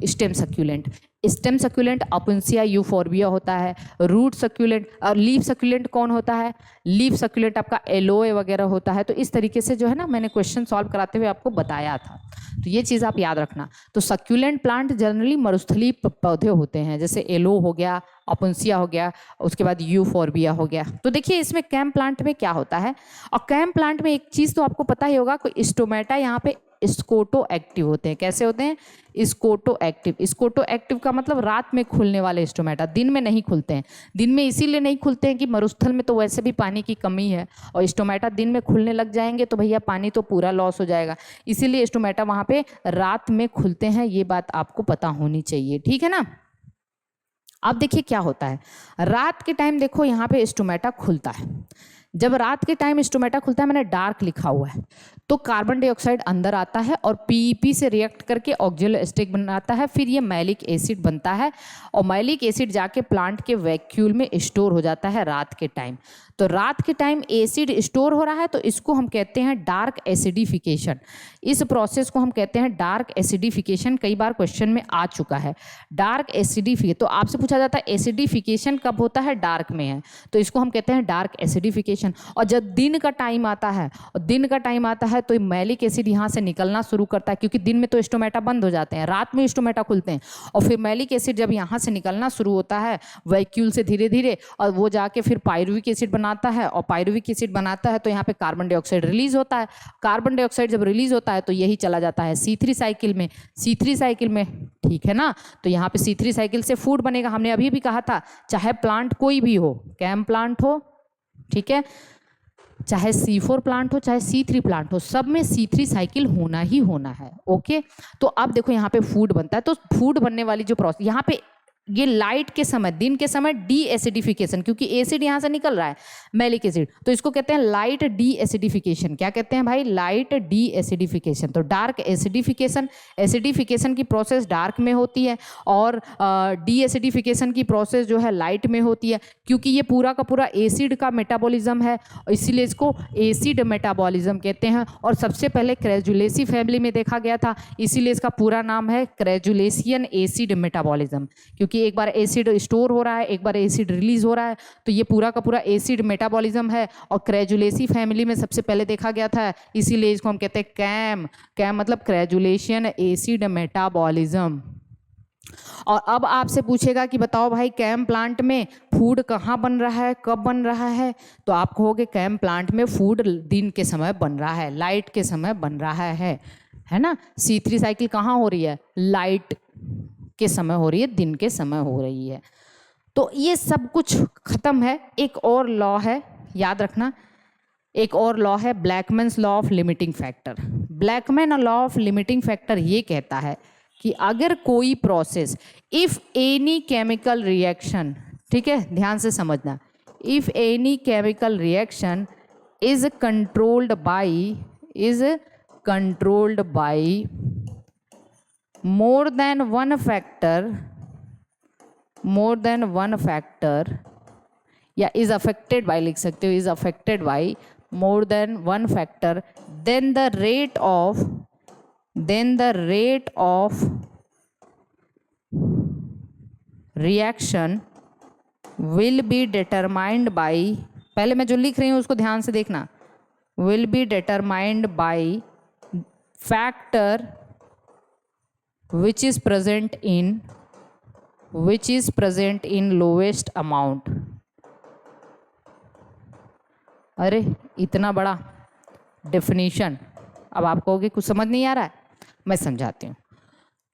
stem succulent. Stem succulent opuntia euphorbia होता है। रूट सक्यूलेंट और लीफ सक्यूलेंट कौन होता है? लीफ सक्यूलेंट आपका एलोए वगैरह होता है। तो इस तरीके से जो है ना, मैंने क्वेश्चन सॉल्व कराते हुए आपको बताया था, तो ये चीज़ आप याद रखना। तो सक्यूलेंट प्लांट जनरली मरुस्थलीय पौधे होते हैं, जैसे एलो हो गया, अपुंसिया हो गया, उसके बाद यूफोर्बिया हो गया। तो देखिए इसमें कैम प्लांट में क्या होता है, और कैम प्लांट में एक चीज़ तो आपको पता ही होगा, कोई स्टोमेटा यहाँ पे स्कोटो एक्टिव होते हैं। कैसे होते हैं? Scoto active. स्कोटो एक्टिव का मतलब रात में खुलने वाले स्टोमेटा, दिन में नहीं खुलते हैं। दिन में इसीलिए नहीं खुलते हैं कि मरुस्थल में तो वैसे भी पानी की कमी है, और स्टोमेटा दिन में खुलने लग जाएंगे तो भैया पानी तो पूरा लॉस हो जाएगा, इसीलिए स्टोमेटा वहाँ पे रात में खुलते हैं। ये बात आपको पता होनी चाहिए, ठीक है ना। अब देखिए क्या होता है, रात के टाइम देखो यहाँ पे स्टोमेटा खुलता है। जब रात के टाइम स्टोमेटा खुलता है, मैंने डार्क लिखा हुआ है, तो कार्बन डाइऑक्साइड अंदर आता है और पीईपी से रिएक्ट करके ऑक्जेलो एस्टेट बनाता है, फिर ये मैलिक एसिड बनता है, और मैलिक एसिड जाके प्लांट के वैक्यूल में स्टोर हो जाता है रात के टाइम। तो रात के टाइम एसिड स्टोर हो रहा है, तो इसको हम कहते हैं डार्क एसिडिफिकेशन। इस प्रोसेस को हम कहते हैं डार्क एसिडिफिकेशन। कई बार क्वेश्चन में आ चुका है डार्क एसिडिफिकेशन, तो आपसे पूछा जाता है एसिडिफिकेशन कब होता है? डार्क में है, तो इसको हम कहते हैं डार्क एसिडिफिकेशन। और जब दिन का टाइम आता है, और दिन का टाइम आता है तो मैलिक एसिड यहाँ से निकलना शुरू करता है, क्योंकि दिन में तो स्टोमेटा बंद हो जाते हैं, रात में स्टोमेटा खुलते हैं, और फिर मैलिक एसिड जब यहाँ से निकलना शुरू होता है वैक्यूल से धीरे धीरे, और वो जाके फिर पायरुविक एसिड बनाता है, और पायरुविक एसिड बनाता है तो यहाँ पे कार्बन डाइऑक्साइड रिलीज होता है। कार्बन डाइऑक्साइड जब रिलीज होता है तो यही चला जाता है C3 साइकिल में, C3 साइकिल में, ठीक है ना। तो यहाँ पे C3 साइकिल से फूड बनेगा। हमने अभी भी कहा था, चाहे प्लांट कोई भी हो, कैम प्लांट हो, ठीक है, चाहे C4 प्लांट हो, चाहे C3 प्लांट हो, सब में C3 साइकिल होना ही होना है, ओके। तो अब देखो यहाँ पे फूड बनता है, तो फूड बनने वाली जो प्रोसेस यहाँ पे, ये लाइट के समय, दिन के समय डी एसिडिफिकेशन, क्योंकि एसिड यहाँ से निकल रहा है मैलिक एसिड, तो इसको कहते हैं लाइट डी एसिडिफिकेशन। क्या कहते हैं भाई? Light D acidification. तो डार्क एसिडिफिकेशन, एसिडिफिकेशन की प्रोसेस डार्क में होती है, और डी एसिडिफिकेशन की प्रोसेस जो है लाइट में होती है, क्योंकि ये पूरा का पूरा एसिड का मेटाबॉलिज्म है, इसीलिए इसको एसिड मेटाबॉलिज्म कहते हैं। और सबसे पहले क्रेजुलेसी फैमिली में देखा गया था, इसीलिए इसका पूरा नाम है क्रेजुलेसियन एसिड मेटाबॉलिज्म, क्योंकि एक बार एसिड स्टोर हो रहा है, एक बार एसिड रिलीज हो रहा है, तो ये पूरा का पूरा एसिड मेटाबॉलिज्म है, और क्रेजुलेसी फैमिली में सबसे पहले देखा गया था, इसीलिए इसको हम कहते हैं कैम। कैम मतलब क्रेजुलेशन एसिड मेटाबॉलिज्म। और अब आपसे पूछेगा कि बताओ भाई कैम प्लांट में फूड कहाँ बन रहा है, कब बन रहा है? तो आप कहोगे कैम प्लांट में फूड दिन के समय बन रहा है, लाइट के समय बन रहा है ना। C3 साइकिल कहाँ हो रही है? लाइट के समय हो रही है, दिन के समय हो रही है। तो ये सब कुछ खत्म है। एक और लॉ है, याद रखना, एक और लॉ है Blackman's law of limiting factor. Blackman law of limiting factor ये कहता है कि अगर कोई process, if any chemical reaction, ठीक है, ध्यान से समझना, if any chemical reaction is controlled by more than one factor या is affected by लिख सकते हो, is affected by more than one factor, then the rate of reaction will be determined by, पहले मैं जो लिख रही हूँ उसको ध्यान से देखना, will be determined by factor which is present in lowest amount. अरे इतना बड़ा डेफिनेशन, अब आप कहोगे कुछ समझ नहीं आ रहा है, मैं समझाती हूँ।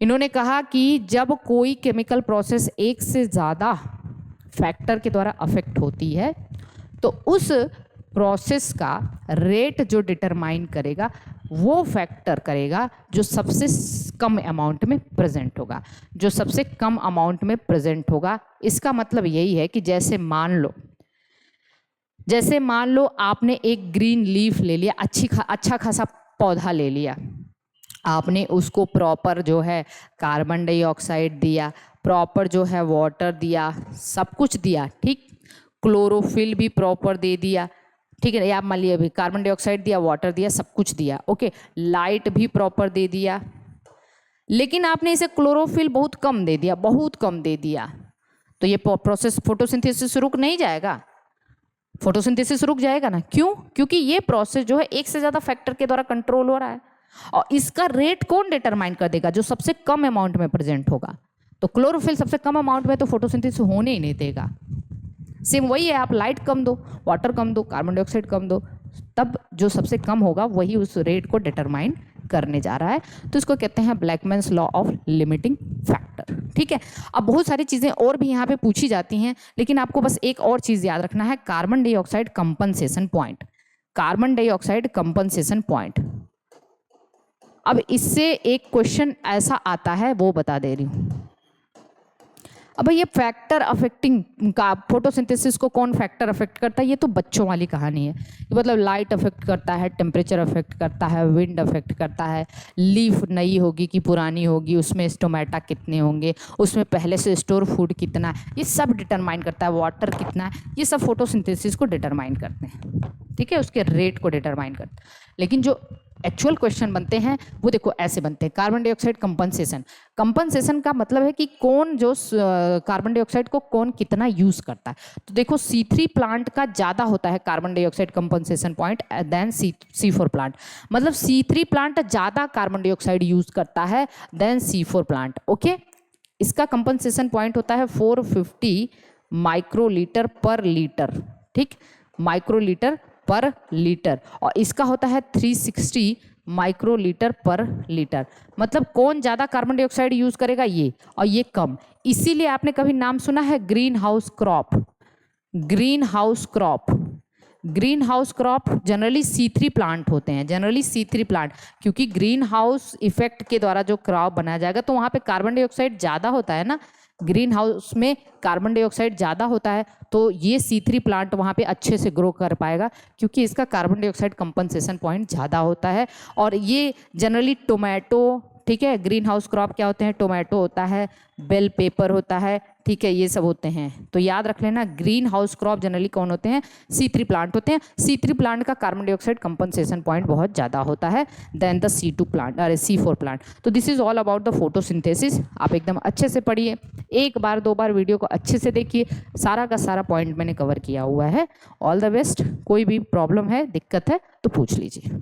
इन्होंने कहा कि जब कोई केमिकल प्रोसेस एक से ज़्यादा फैक्टर के द्वारा अफेक्ट होती है तो उस प्रोसेस का रेट जो डिटरमाइन करेगा वो फैक्टर करेगा जो सबसे कम अमाउंट में प्रेजेंट होगा, जो सबसे कम अमाउंट में प्रेजेंट होगा। इसका मतलब यही है कि जैसे मान लो आपने एक ग्रीन लीफ ले लिया, अच्छा खासा पौधा ले लिया, आपने उसको प्रॉपर जो है कार्बन डाइऑक्साइड दिया, प्रॉपर जो है वाटर दिया, सब कुछ दिया, ठीक, क्लोरोफिल भी प्रॉपर दे दिया, ठीक है, आप मान लिया अभी कार्बन डाइऑक्साइड दिया, वाटर दिया, सब कुछ दिया, ओके, लाइट भी प्रॉपर दे दिया, लेकिन आपने इसे क्लोरोफिल बहुत कम दे दिया, तो ये प्रोसेस फोटोसिंथेसिस रुक नहीं जाएगा, फोटोसिंथेसिस रुक जाएगा ना। क्यों? क्योंकि ये प्रोसेस जो है एक से ज़्यादा फैक्टर के द्वारा कंट्रोल हो रहा है, और इसका रेट कौन डिटरमाइन कर देगा? जो सबसे कम अमाउंट में प्रेजेंट होगा। तो क्लोरोफिल सबसे कम अमाउंट में तो फोटोसिंथेसिस होने ही नहीं देगा। सेम वही है, आप लाइट कम दो, वाटर कम दो, कार्बन डाइऑक्साइड कम दो, तब जो सबसे कम होगा वही उस रेट को डिटरमाइन करने जा रहा है। तो इसको कहते हैं ब्लैकमैन्स लॉ ऑफ लिमिटिंग फैक्टर, ठीक है। अब बहुत सारी चीज़ें और भी यहाँ पे पूछी जाती हैं, लेकिन आपको बस एक और चीज़ याद रखना है, carbon dioxide compensation point. Carbon dioxide compensation point, अब इससे एक क्वेश्चन ऐसा आता है, वो बता दे रही हूँ। अब ये फैक्टर अफेक्टिंग का फोटोसिंथेसिस को कौन फैक्टर अफेक्ट करता है, ये तो बच्चों वाली कहानी है। मतलब लाइट अफेक्ट करता है, टेम्परेचर अफेक्ट करता है, विंड अफेक्ट करता है, लीफ नई होगी कि पुरानी होगी, उसमें स्टोमेटा कितने होंगे, उसमें पहले से स्टोर फूड कितना है, ये सब डिटरमाइन करता है, वाटर कितना है, ये सब फोटोसिंथेसिस को डिटरमाइन करते हैं, ठीक है, उसके रेट को डिटरमाइन करते हैं। लेकिन जो एक्चुअल क्वेश्चन बनते हैं वो देखो ऐसे बनते हैं, कार्बन डाइऑक्साइड कंपनसेशन का मतलब है कि कौन जो कार्बन डाइऑक्साइड को कौन कितना यूज करता है। तो देखो C3 प्लांट का ज़्यादा होता है carbon dioxide compensation point than C4 plant, मतलब C3 प्लांट ज़्यादा कार्बन डाइऑक्साइड यूज करता है देन C4 प्लांट, ओके। इसका कंपनसेशन पॉइंट होता है 450 माइक्रोलीटर पर लीटर, ठीक, माइक्रोलीटर पर लीटर, और इसका होता है 360 माइक्रोलीटर पर लीटर। मतलब कौन ज़्यादा कार्बन डाइऑक्साइड यूज़ करेगा, ये, और ये कम। इसीलिए आपने कभी नाम सुना है green house crop. Green house crop generally C3 plant होते हैं, जनरली C3 प्लांट, क्योंकि ग्रीन हाउस इफेक्ट के द्वारा जो क्रॉप बनाया जाएगा तो वहाँ पे कार्बन डाइऑक्साइड ज़्यादा होता है ना, ग्रीन हाउस में कार्बन डाइऑक्साइड ज़्यादा होता है, तो ये C3 प्लांट वहाँ पे अच्छे से ग्रो कर पाएगा क्योंकि इसका कार्बन डाइऑक्साइड कंपनसेशन पॉइंट ज़्यादा होता है। और ये जनरली टोमेटो, ठीक है, ग्रीन हाउस क्रॉप क्या होते हैं, टोमेटो होता है, बेल पेपर होता है, ठीक है, ये सब होते हैं। तो याद रख लेना, ग्रीन हाउस क्रॉप जनरली कौन होते हैं, C3 प्लांट होते हैं। C3 प्लांट का कार्बन डाइऑक्साइड कंपनसेशन पॉइंट बहुत ज़्यादा होता है देन द C4 प्लांट। तो this is all about the photosynthesis. आप एकदम अच्छे से पढ़िए, एक बार दो बार वीडियो को अच्छे से देखिए, सारा का सारा पॉइंट मैंने कवर किया हुआ है। All the best. कोई भी प्रॉब्लम है, दिक्कत है तो पूछ लीजिए।